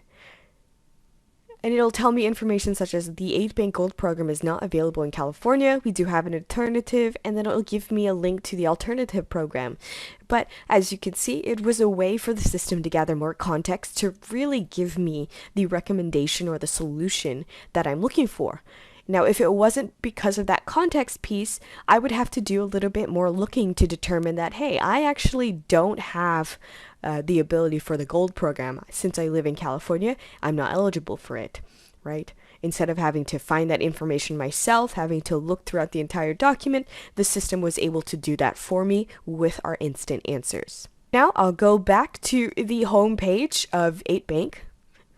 And it'll tell me information such as the 8-Bank Gold program is not available in California. We do have an alternative, and then it'll give me a link to the alternative program. But as you can see, it was a way for the system to gather more context to really give me the recommendation or the solution that I'm looking for. Now, if it wasn't because of that context piece, I would have to do a little bit more looking to determine that, hey, I actually don't have the ability for the gold program. Since I live in California, I'm not eligible for it, right? Instead of having to find that information myself, having to look throughout the entire document, the system was able to do that for me with our instant answers. Now I'll go back to the home page of 8-Bank.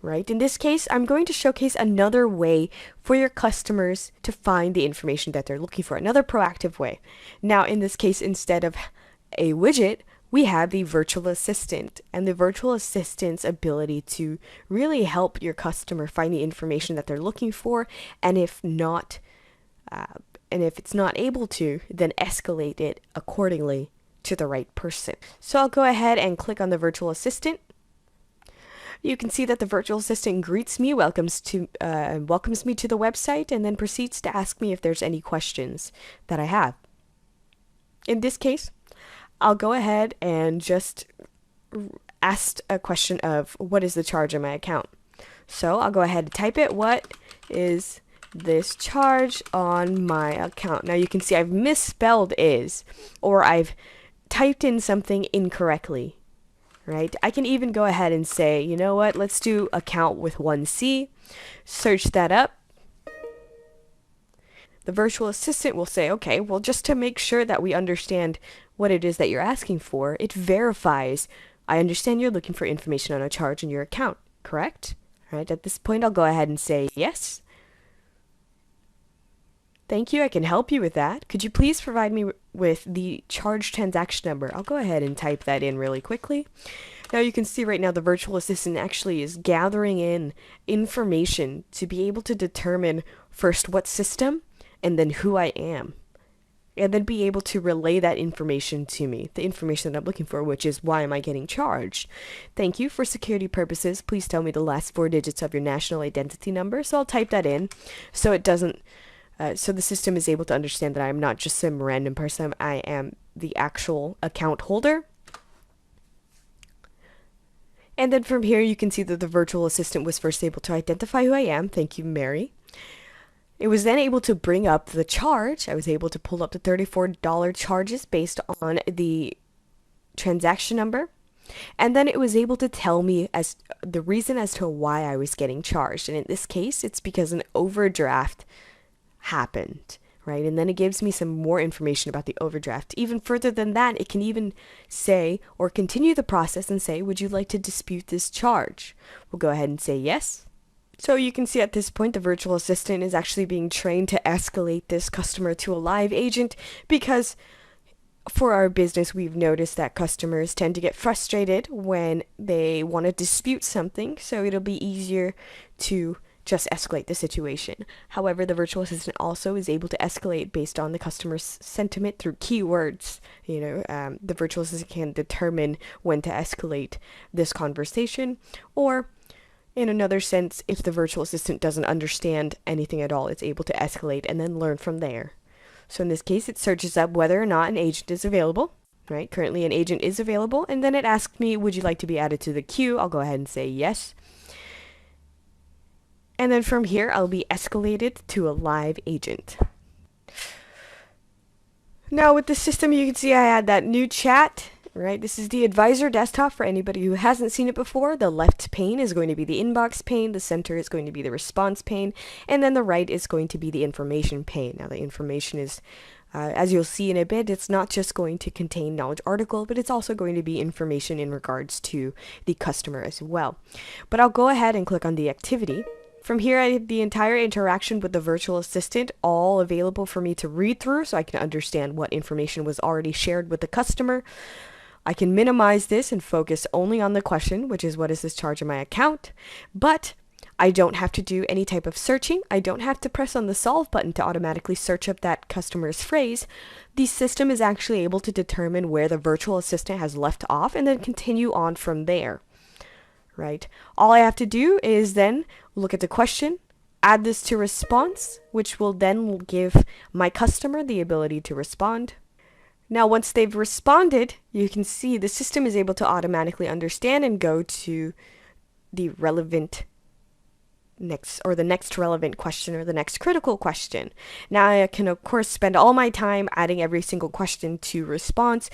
Right? In this case, I'm going to showcase another way for your customers to find the information that they're looking for, another proactive way. Now, in this case, instead of a widget, we have the virtual assistant, and the virtual assistant's ability to really help your customer find the information that they're looking for, and if it's not able to, then escalate it accordingly to the right person. So I'll go ahead and click on the virtual assistant. You can see that the virtual assistant greets me, welcomes me to the website, and then proceeds to ask me if there's any questions that I have. In this case, I'll go ahead and just ask a question of what is the charge on my account. So I'll go ahead and type it. What is this charge on my account? Now you can see I've misspelled is, or I've typed in something incorrectly. Right? I can even go ahead and say, you know what, let's do account with 1C, search that up. The virtual assistant will say, okay, well, just to make sure that we understand what it is that you're asking for, it verifies, I understand you're looking for information on a charge in your account, correct? All right, at this point, I'll go ahead and say yes. Thank you, I can help you with that. Could you please provide me with the charge transaction number? I'll go ahead and type that in really quickly. Now you can see right now the virtual assistant actually is gathering in information to be able to determine first what system and then who I am. And then be able to relay that information to me, the information that I'm looking for, which is why am I getting charged? Thank you. For security purposes, please tell me the last 4 digits of your national identity number. So I'll type that in so it doesn't so the system is able to understand that I'm not just some random person, I am the actual account holder. And then from here, you can see that the virtual assistant was first able to identify who I am. Thank you, Mary. It was then able to bring up the charge. I was able to pull up the $34 charges based on the transaction number. And then it was able to tell me as the reason as to why I was getting charged. And in this case, it's because an overdraft happened, right? And then it gives me some more information about the overdraft. Even further than that, it can even say or continue the process and say, would you like to dispute this charge? We'll go ahead and say yes. So you can see at this point, the virtual assistant is actually being trained to escalate this customer to a live agent, because for our business, we've noticed that customers tend to get frustrated when they want to dispute something. So it'll be easier to just escalate the situation. However, the virtual assistant also is able to escalate based on the customer's sentiment through keywords. The virtual assistant can determine when to escalate this conversation, or in another sense, if the virtual assistant doesn't understand anything at all, it's able to escalate and then learn from there. So in this case, it searches up whether or not an agent is available, right? Currently an agent is available, and then it asks me, would you like to be added to the queue? I'll go ahead and say yes. And then from here, I'll be escalated to a live agent. Now with the system, you can see I had that new chat, right? This is the advisor desktop for anybody who hasn't seen it before. The left pane is going to be the inbox pane, the center is going to be the response pane, and then the right is going to be the information pane. Now the information is, as you'll see in a bit, it's not just going to contain knowledge article, but it's also going to be information in regards to the customer as well. But I'll go ahead and click on the activity. From here, I have the entire interaction with the virtual assistant all available for me to read through so I can understand what information was already shared with the customer. I can minimize this and focus only on the question, which is what is this charge in my account? But I don't have to do any type of searching. I don't have to press on the solve button to automatically search up that customer's phrase. The system is actually able to determine where the virtual assistant has left off and then continue on from there. Right? All I have to do is then look at the question, add this to response, which will then give my customer the ability to respond. Now, once they've responded, you can see the system is able to automatically understand and go to the relevant next relevant question or the next critical question. Now I can of course spend all my time adding every single question to response,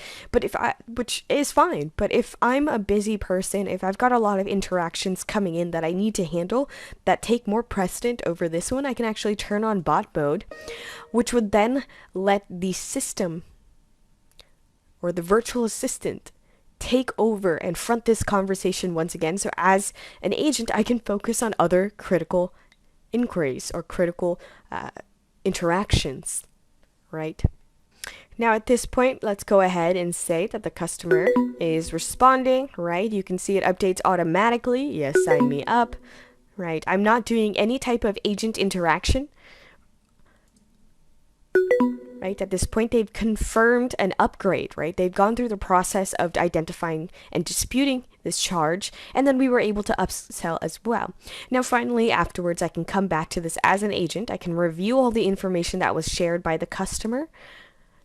which is fine. But if I'm a busy person, if I've got a lot of interactions coming in that I need to handle that take more precedent over this one, I can actually turn on bot mode, which would then let the system or the virtual assistant take over and front this conversation once again. So as an agent, I can focus on other critical inquiries or critical interactions, right? Now at this point, let's go ahead and say that the customer is responding, right? You can see it updates automatically. Yes, sign me up, right? I'm not doing any type of agent interaction. Right? At this point, they've confirmed an upgrade, right? They've gone through the process of identifying and disputing this charge, and then we were able to upsell as well. Now, finally, afterwards, I can come back to this as an agent. I can review all the information that was shared by the customer,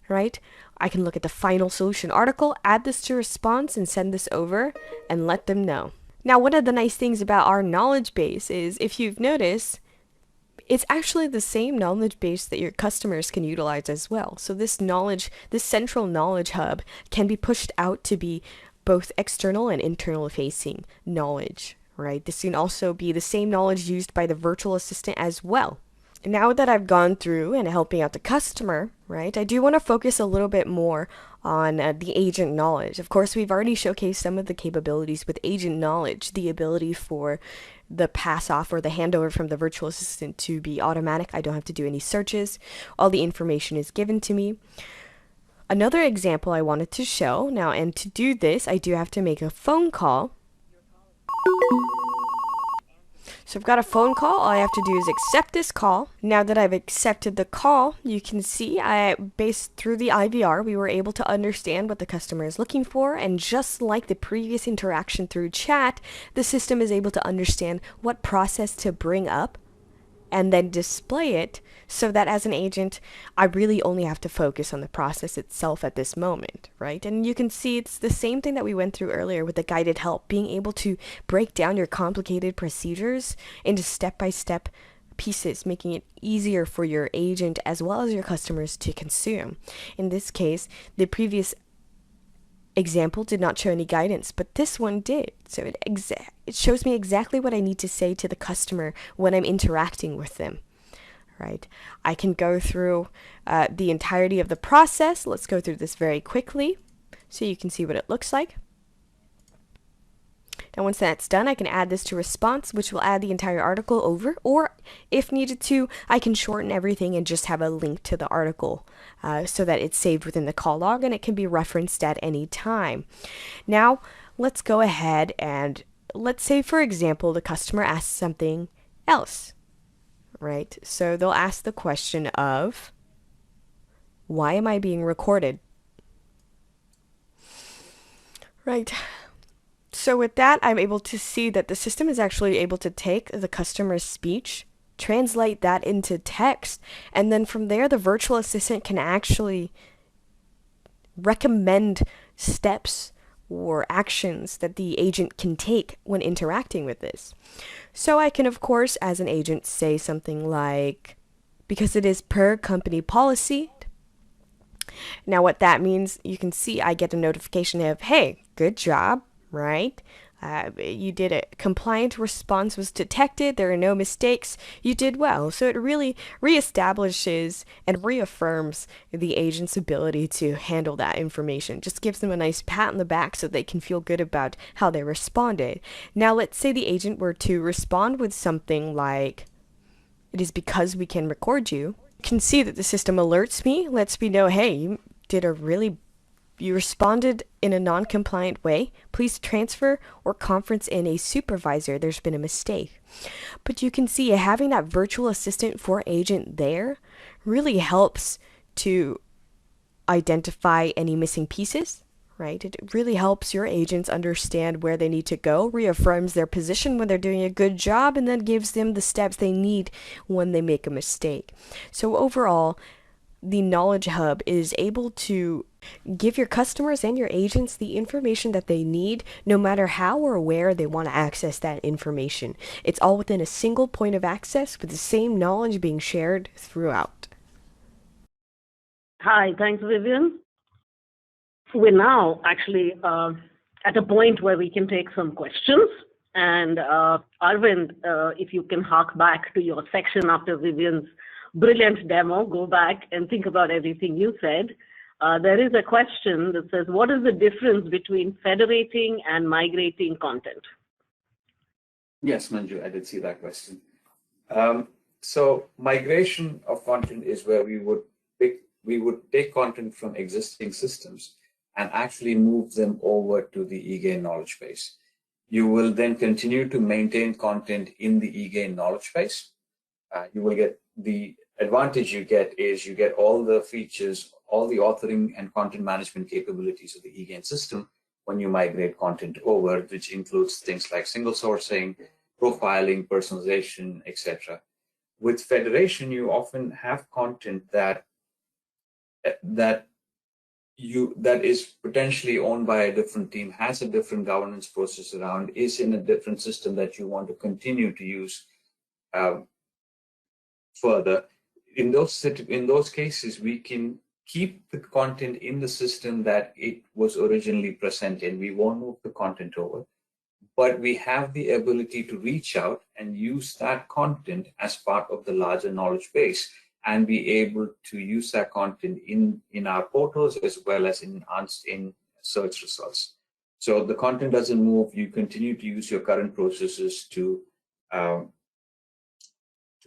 right? I can look at the final solution article, add this to response, and send this over and let them know. Now, one of the nice things about our knowledge base is, if you've noticed, it's actually the same knowledge base that your customers can utilize as well. So this central knowledge hub can be pushed out to be both external and internal facing knowledge, right? This can also be the same knowledge used by the virtual assistant as well. Now that I've gone through and helping out the customer, right, I do want to focus a little bit more on the agent knowledge. Of course, we've already showcased some of the capabilities with agent knowledge, the ability for the pass off or the handover from the virtual assistant to be automatic. I don't have to do any searches. All the information is given to me. Another example I wanted to show now, and to do this, I do have to make a phone call. So I've got a phone call. All I have to do is accept this call. Now that I've accepted the call, you can see based through the IVR, we were able to understand what the customer is looking for. And just like the previous interaction through chat, the system is able to understand what process to bring up and then display it, so that as an agent, I really only have to focus on the process itself at this moment, right? And you can see it's the same thing that we went through earlier with the guided help, being able to break down your complicated procedures into step-by-step pieces, making it easier for your agent as well as your customers to consume. In this case, the previous example did not show any guidance, but this one did. So it shows me exactly what I need to say to the customer when I'm interacting with them, right? I can go through the entirety of the process. Let's go through this very quickly so you can see what it looks like. Now, once that's done, I can add this to response, which will add the entire article over, or if needed to, I can shorten everything and just have a link to the article so that it's saved within the call log and it can be referenced at any time. Now, let's go ahead and let's say, for example, the customer asks something else, right? So they'll ask the question of, why am I being recorded? Right. So with that, I'm able to see that the system is actually able to take the customer's speech, translate that into text, and then from there the virtual assistant can actually recommend steps or actions that the agent can take when interacting with this. So I can, of course, as an agent, say something like, because it is per company policy. Now what that means, you can see I get a notification of, hey, good job, right? You did it. Compliant response was detected. There are no mistakes. You did well. So it really reestablishes and reaffirms the agent's ability to handle that information. Just gives them a nice pat on the back so they can feel good about how they responded. Now, let's say the agent were to respond with something like, it is because we can record you. You can see that the system alerts me, lets me know, hey, you responded in a non-compliant way. Please transfer or conference in a supervisor. There's been a mistake. But you can see having that virtual assistant for agent there really helps to identify any missing pieces, right? It really helps your agents understand where they need to go, reaffirms their position when they're doing a good job, and then gives them the steps they need when they make a mistake. So overall, the Knowledge Hub is able to give your customers and your agents the information that they need, no matter how or where they want to access that information. It's all within a single point of access with the same knowledge being shared throughout. Hi, thanks, Vivian. We're now actually at a point where we can take some questions. And Arvind, if you can hark back to your section after Vivian's brilliant demo, go back and think about everything you said. There is a question that says, what is the difference between federating and migrating content? Yes, Manju, I did see that question. So migration of content is where we would take content from existing systems and actually move them over to the eGain knowledge base. You will then continue to maintain content in the eGain knowledge base. You will get the advantage you get is you get all the features, all the authoring and content management capabilities of the eGain system when you migrate content over, which includes things like single sourcing, profiling, personalization, etc. With federation, you often have content that is potentially owned by a different team, has a different governance process around, is in a different system that you want to continue to use further. In those cases, we can keep the content in the system that it was originally present in. We won't move the content over, but we have the ability to reach out and use that content as part of the larger knowledge base and be able to use that content in our portals as well as in search results. So the content doesn't move. You continue to use your current processes to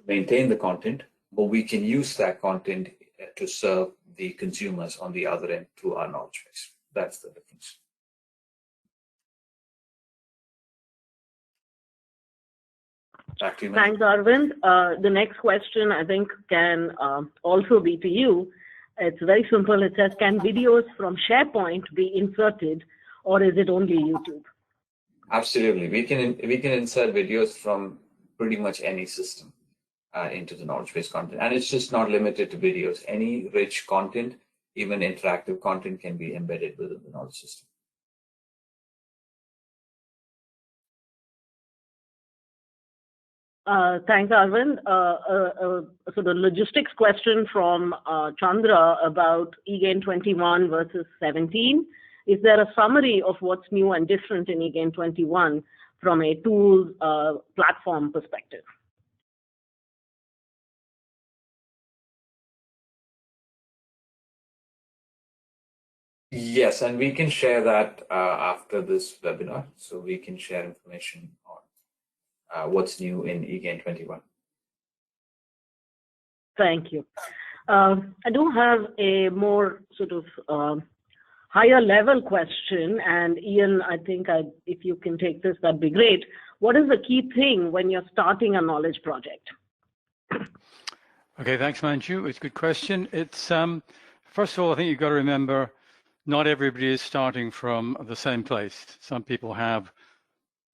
maintain the content, but we can use that content to serve the consumers on the other end through our knowledge base. That's the difference. Back to you, Thanks, Arvind. The next question, I think, can also be to you. It's very simple. It says, can videos from SharePoint be inserted, or is it only YouTube? Absolutely. We can insert videos from pretty much any system into the knowledge base content. And it's just not limited to videos. Any rich content, even interactive content, can be embedded within the knowledge system. Thanks, Arvind. So the logistics question from Chandra about eGain 21 versus 17. Is there a summary of what's new and different in eGain 21 from a tools platform perspective? Yes, and we can share that after this webinar. So we can share information on what's new in eGain 21. Thank you. I do have a more sort of higher level question, and Ian, I think if you can take this, that'd be great. What is the key thing when you're starting a knowledge project? Okay, thanks, Manju. It's a good question. It's first of all, I think you've got to remember not everybody is starting from the same place. Some people have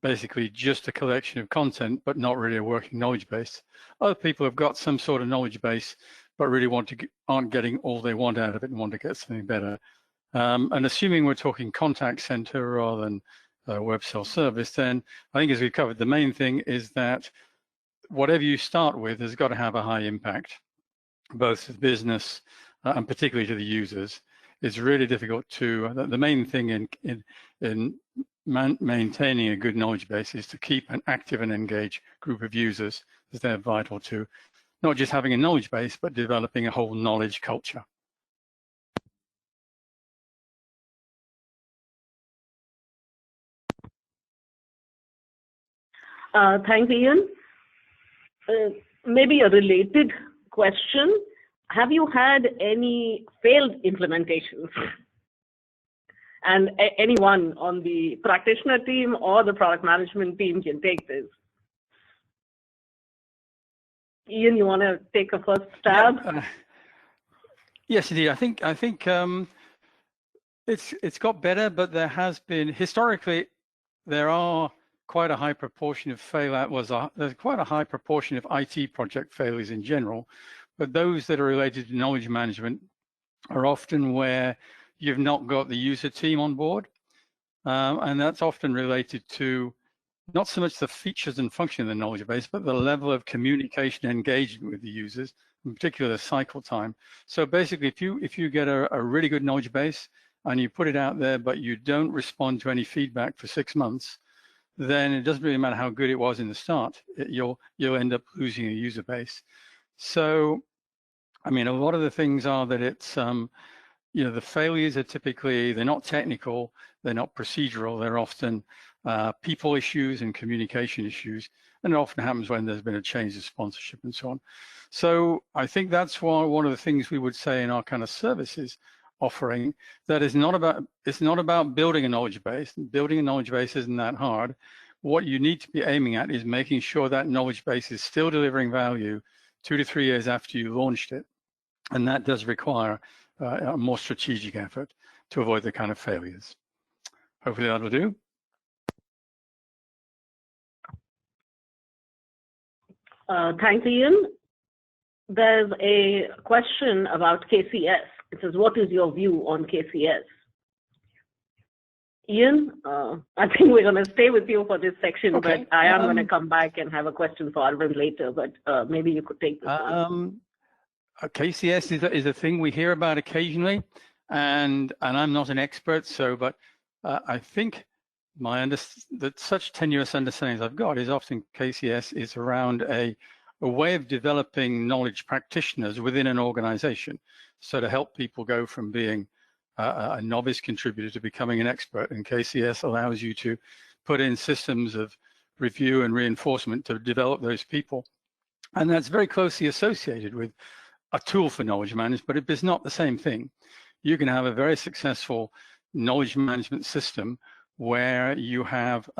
basically just a collection of content, but not really a working knowledge base. Other people have got some sort of knowledge base, but really aren't getting all they want out of it and want to get something better. And assuming we're talking contact center rather than web self-service, then I think as we've covered, the main thing is that whatever you start with has got to have a high impact, both to the business and particularly to the users. It's really difficult to, the main thing in maintaining a good knowledge base is to keep an active and engaged group of users, as they're vital to not just having a knowledge base, but developing a whole knowledge culture. Thanks, Ian. Maybe a related question. Have you had any failed implementations? And anyone on the practitioner team or the product management team can take this. Ian, you want to take a first stab? Yeah, yes, indeed. I think it's got better, but there has been historically there are quite a high proportion of there's quite a high proportion of IT project failures in general, but those that are related to knowledge management are often where you've not got the user team on board, and that's often related to not so much the features and function of the knowledge base, but the level of communication and engagement with the users, in particular the cycle time. So basically, if you get a really good knowledge base and you put it out there, but you don't respond to any feedback for 6 months, then it doesn't really matter how good it was in the start. You'll end up losing a user base. So, I mean, a lot of the things are that it's, you know, the failures are typically, they're not technical, they're not procedural, they're often people issues and communication issues, and it often happens when there's been a change of sponsorship and so on. So I think that's why one of the things we would say in our kind of services offering, that is not about, it's not about building a knowledge base. Building a knowledge base isn't that hard. What you need to be aiming at is making sure that knowledge base is still delivering value 2 to 3 years after you launched it. And that does require a more strategic effort to avoid the kind of failures. Hopefully that will do. Thanks, Ian. There's a question about KCS. It says, what is your view on KCS? Ian, I think we're going to stay with you for this section, okay. But I am going to come back and have a question for Arvind later, but maybe you could take this one. KCS is a thing we hear about occasionally, and I'm not an expert, so, but I think that such tenuous understandings I've got is often KCS is around a way of developing knowledge practitioners within an organization. So to help people go from being a novice contributor to becoming an expert, and KCS allows you to put in systems of review and reinforcement to develop those people. And that's very closely associated with a tool for knowledge management, but it's not the same thing. You can have a very successful knowledge management system where you have,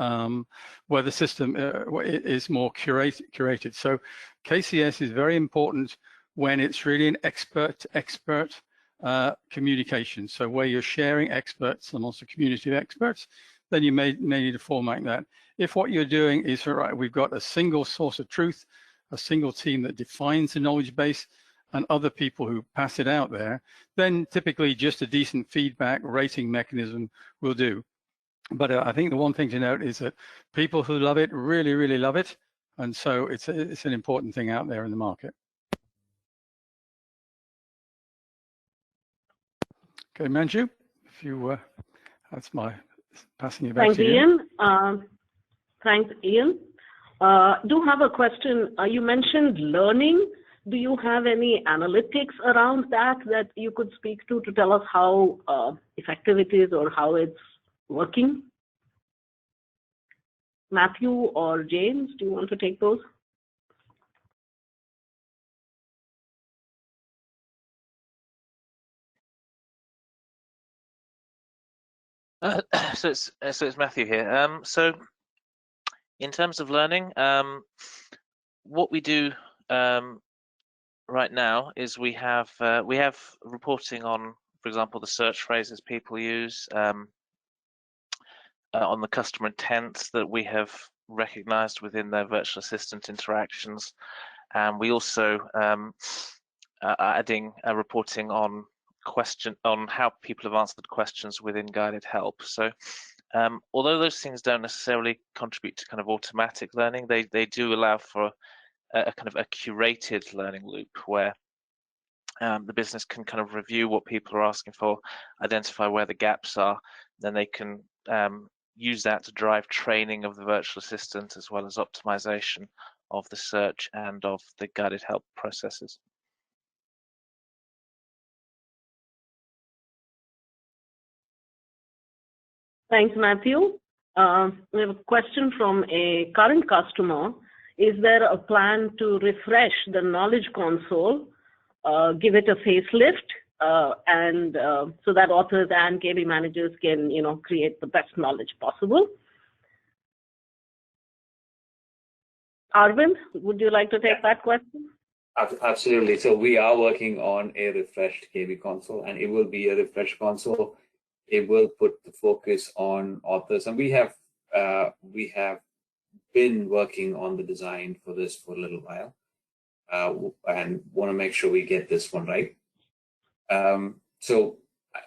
where the system is more curated. So KCS is very important when it's really an expert-to-expert communication. So where you're sharing experts amongst a community of experts, then you may need to format that. If what you're doing is, right, we've got a single source of truth, a single team that defines the knowledge base, and other people who pass it out there, then typically just a decent feedback rating mechanism will do. But I think the one thing to note is that people who love it really, really love it. And so it's an important thing out there in the market. Okay, Manju, if you, that's my passing you back Thanks, to you. Ian. Thanks, Ian. Do have a question. You mentioned learning. Do you have any analytics around that you could speak to tell us how effective it is or how it's working? Matthew or James, do you want to take those? So it's Matthew here. So in terms of learning, what we do right now is we have reporting on, for example, the search phrases people use, on the customer intents that we have recognized within their virtual assistant interactions. And we also are adding a reporting on how people have answered questions within guided help. So although those things don't necessarily contribute to kind of automatic learning, they do allow for a kind of a curated learning loop where the business can kind of review what people are asking for, identify where the gaps are, then they can use that to drive training of the virtual assistant as well as optimization of the search and of the guided help processes. Thanks, Matthew. We have a question from a current customer. Is there a plan to refresh the Knowledge Console, give it a facelift, and so that authors and KB managers can, create the best knowledge possible? Arvind, would you like to take that question? Absolutely. So we are working on a refreshed KB console, and it will be a refreshed console. It will put the focus on authors, and we have been working on the design for this for a little while, and want to make sure we get this one right. So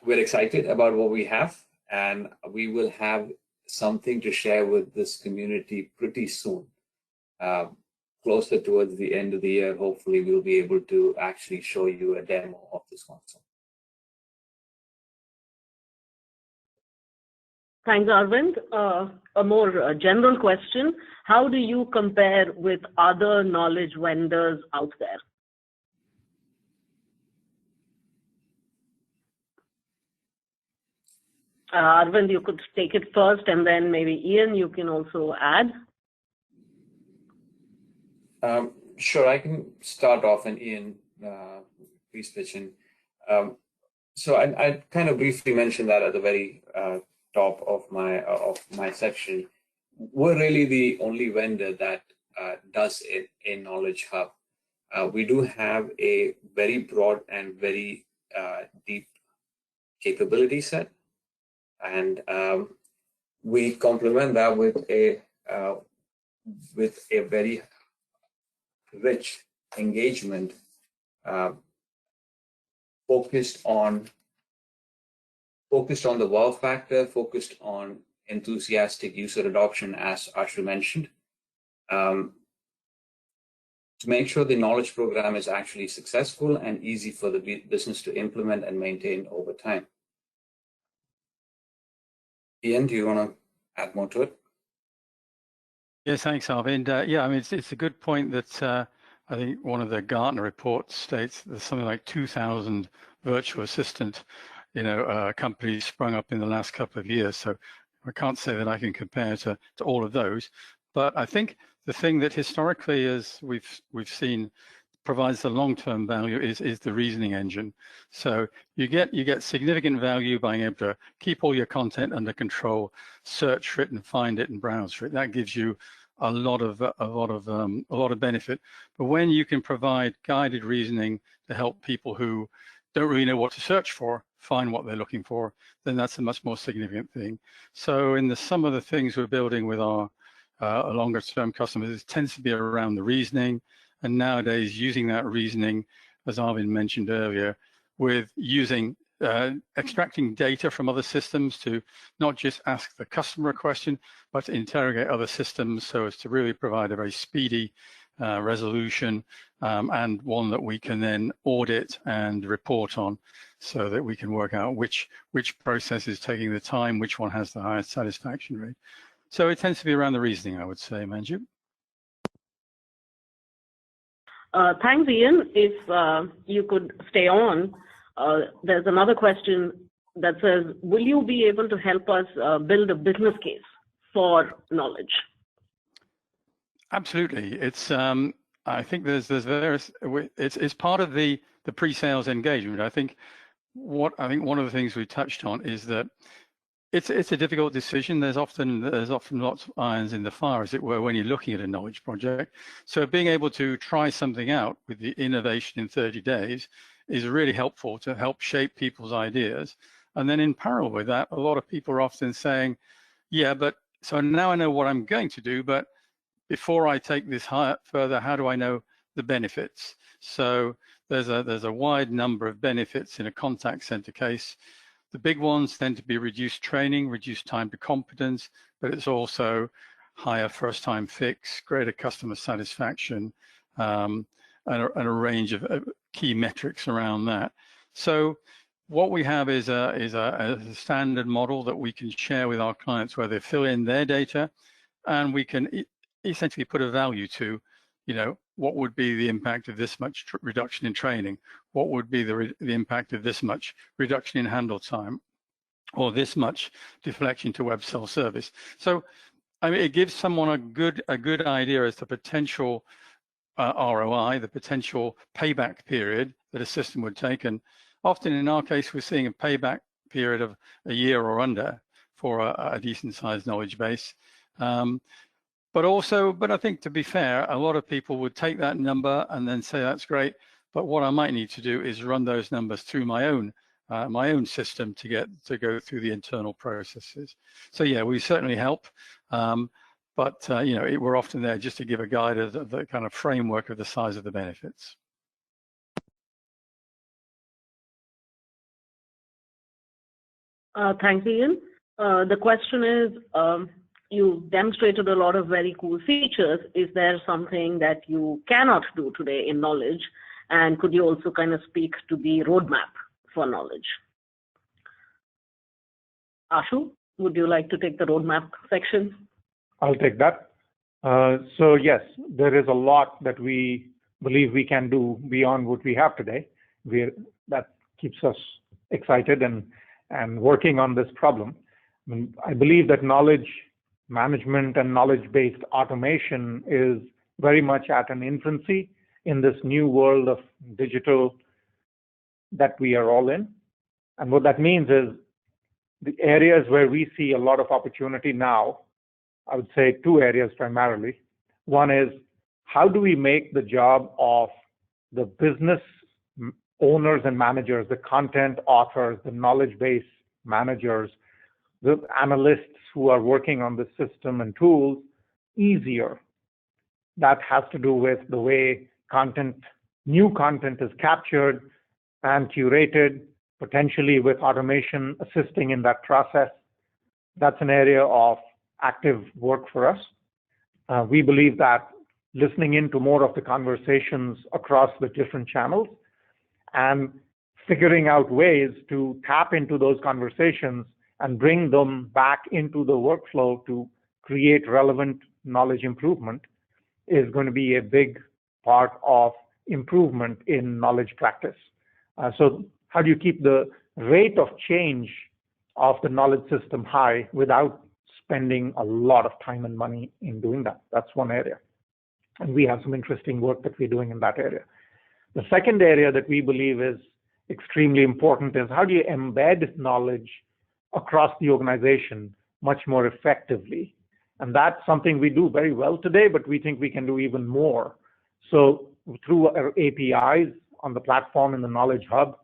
we're excited about what we have, and we will have something to share with this community pretty soon. Closer towards the end of the year, hopefully we'll be able to actually show you a demo of this console. Thanks, Arvind. A more general question. How do you compare with other knowledge vendors out there? Arvind, you could take it first, and then maybe Ian, you can also add. Sure, I can start off, and Ian, please pitch in. So I kind of briefly mentioned that at the very top of my section. We're really the only vendor that does a knowledge hub. We do have a very broad and very deep capability set, and we complement that with a very rich engagement focused on the wow factor, focused on enthusiastic user adoption, as Ashu mentioned, to make sure the knowledge program is actually successful and easy for the business to implement and maintain over time. Ian, do you want to add more to it? Yes, thanks, Arvind. Yeah, I mean, it's a good point that I think one of the Gartner reports states there's something like 2,000 virtual assistant, companies sprung up in the last couple of years. So I can't say that I can compare to all of those, but I think the thing that historically, as we've seen, provides the long-term value is the reasoning engine. So you get significant value by being able to keep all your content under control, search for it and find it and browse for it. That gives you a lot of benefit. But when you can provide guided reasoning to help people who don't really know what to search for find what they're looking for, then that's a much more significant thing. So in some of the things we're building with our longer term customers, it tends to be around the reasoning. And nowadays, using that reasoning, as Arvind mentioned earlier, with using extracting data from other systems to not just ask the customer a question, but to interrogate other systems so as to really provide a very speedy resolution and one that we can then audit and report on so that we can work out which process is taking the time, which one has the highest satisfaction rate. So it tends to be around the reasoning, I would say, Manju. Thanks, Ian. If you could stay on, there's another question that says, will you be able to help us build a business case for knowledge? Absolutely. It's I think there's various. It's part of the pre-sales engagement. I think one of the things we touched on is that it's a difficult decision. There's often lots of irons in the fire, as it were, when you're looking at a knowledge project. So being able to try something out with the innovation in 30 days is really helpful to help shape people's ideas. And then in parallel with that, a lot of people are often saying, yeah, but so now I know what I'm going to do, but before I take this further, how do I know the benefits? So there's a wide number of benefits in a contact center case. The big ones tend to be reduced training, reduced time to competence, but it's also higher first-time fix, greater customer satisfaction, and a range of key metrics around that. So what we have is a standard model that we can share with our clients where they fill in their data, and we can essentially put a value to, what would be the impact of this much reduction in training? What would be the impact of this much reduction in handle time, or this much deflection to web self-service? So, I mean, it gives someone a good idea as to potential ROI, the potential payback period that a system would take. And often in our case, we're seeing a payback period of a year or under for a decent sized knowledge base. But I think, to be fair, a lot of people would take that number and then say, that's great, but what I might need to do is run those numbers through my own system to go through the internal processes. So yeah, we certainly help, but we're often there just to give a guide of the kind of framework of the size of the benefits. Thanks, Ian. The question is, you demonstrated a lot of very cool features. Is there something that you cannot do today in knowledge? And could you also kind of speak to the roadmap for knowledge? Ashu, would you like to take the roadmap section? I'll take that. So yes, there is a lot that we believe we can do beyond what we have today. That keeps us excited and working on this problem. I believe that knowledge management and knowledge-based automation is very much at an infancy in this new world of digital that we are all in. And what that means is the areas where we see a lot of opportunity now, I would say two areas primarily. One is, how do we make the job of the business owners and managers, the content authors, the knowledge base managers, the analysts who are working on the system and tools easier? That has to do with the way new content is captured and curated, potentially with automation assisting in that process. That's an area of active work for us. We believe that listening into more of the conversations across the different channels and figuring out ways to tap into those conversations and bring them back into the workflow to create relevant knowledge improvement is going to be a big part of improvement in knowledge practice. So how do you keep the rate of change of the knowledge system high without spending a lot of time and money in doing that? That's one area. And we have some interesting work that we're doing in that area. The second area that we believe is extremely important is, how do you embed knowledge across the organization much more effectively? And that's something we do very well today, but we think we can do even more. So through our APIs on the platform in the Knowledge Hub,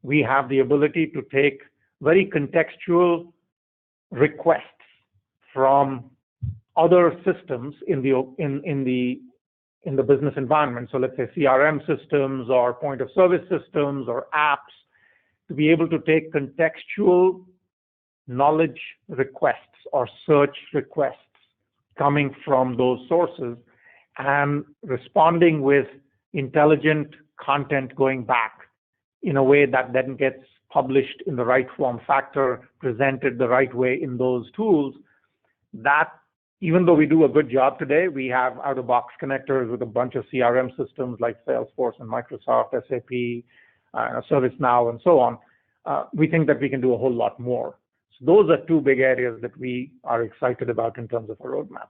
we have the ability to take very contextual requests from other systems in the business environment. So let's say CRM systems or point of service systems or apps, to be able to take contextual knowledge requests or search requests coming from those sources and responding with intelligent content going back in a way that then gets published in the right form factor, presented the right way in those tools. That, even though we do a good job today, we have out-of-box connectors with a bunch of CRM systems like Salesforce and Microsoft, SAP, ServiceNow, and so on. We think that we can do a whole lot more. So those are two big areas that we are excited about in terms of a roadmap.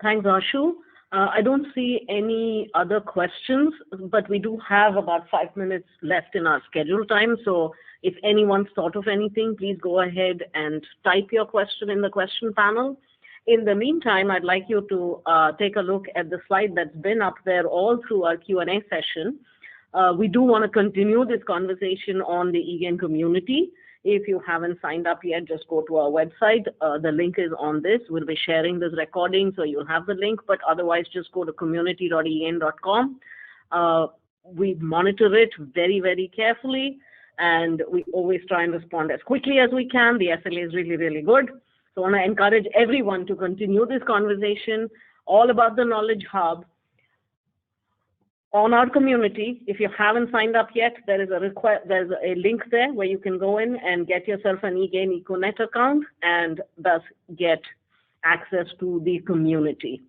Thanks, Ashu. I don't see any other questions, but we do have about 5 minutes left in our schedule time. So if anyone's thought of anything, please go ahead and type your question in the question panel. In the meantime, I'd like you to take a look at the slide that's been up there all through our Q&A session. We do want to continue this conversation on the eGain community. If you haven't signed up yet, just go to our website. The link is on this. We'll be sharing this recording, so you'll have the link, but otherwise just go to community.egain.com. We monitor it very, very carefully, and we always try and respond as quickly as we can. The SLA is really, really good. So I want to encourage everyone to continue this conversation all about the Knowledge Hub on our community. If you haven't signed up yet, there's a link there where you can go in and get yourself an eGain EcoNet account and thus get access to the community.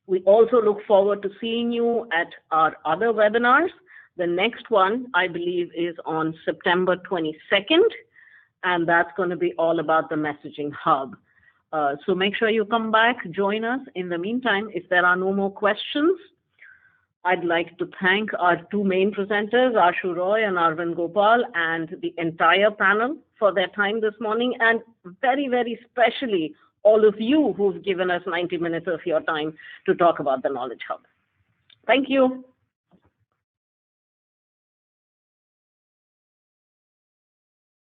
We also look forward to seeing you at our other webinars. The next one, I believe, is on September 22nd, and that's going to be all about the Messaging Hub. So make sure you come back, join us. In the meantime, if there are no more questions, I'd like to thank our two main presenters, Ashu Roy and Arvind Gopal, and the entire panel for their time this morning, and very, very specially, all of you who've given us 90 minutes of your time to talk about the Knowledge Hub. Thank you.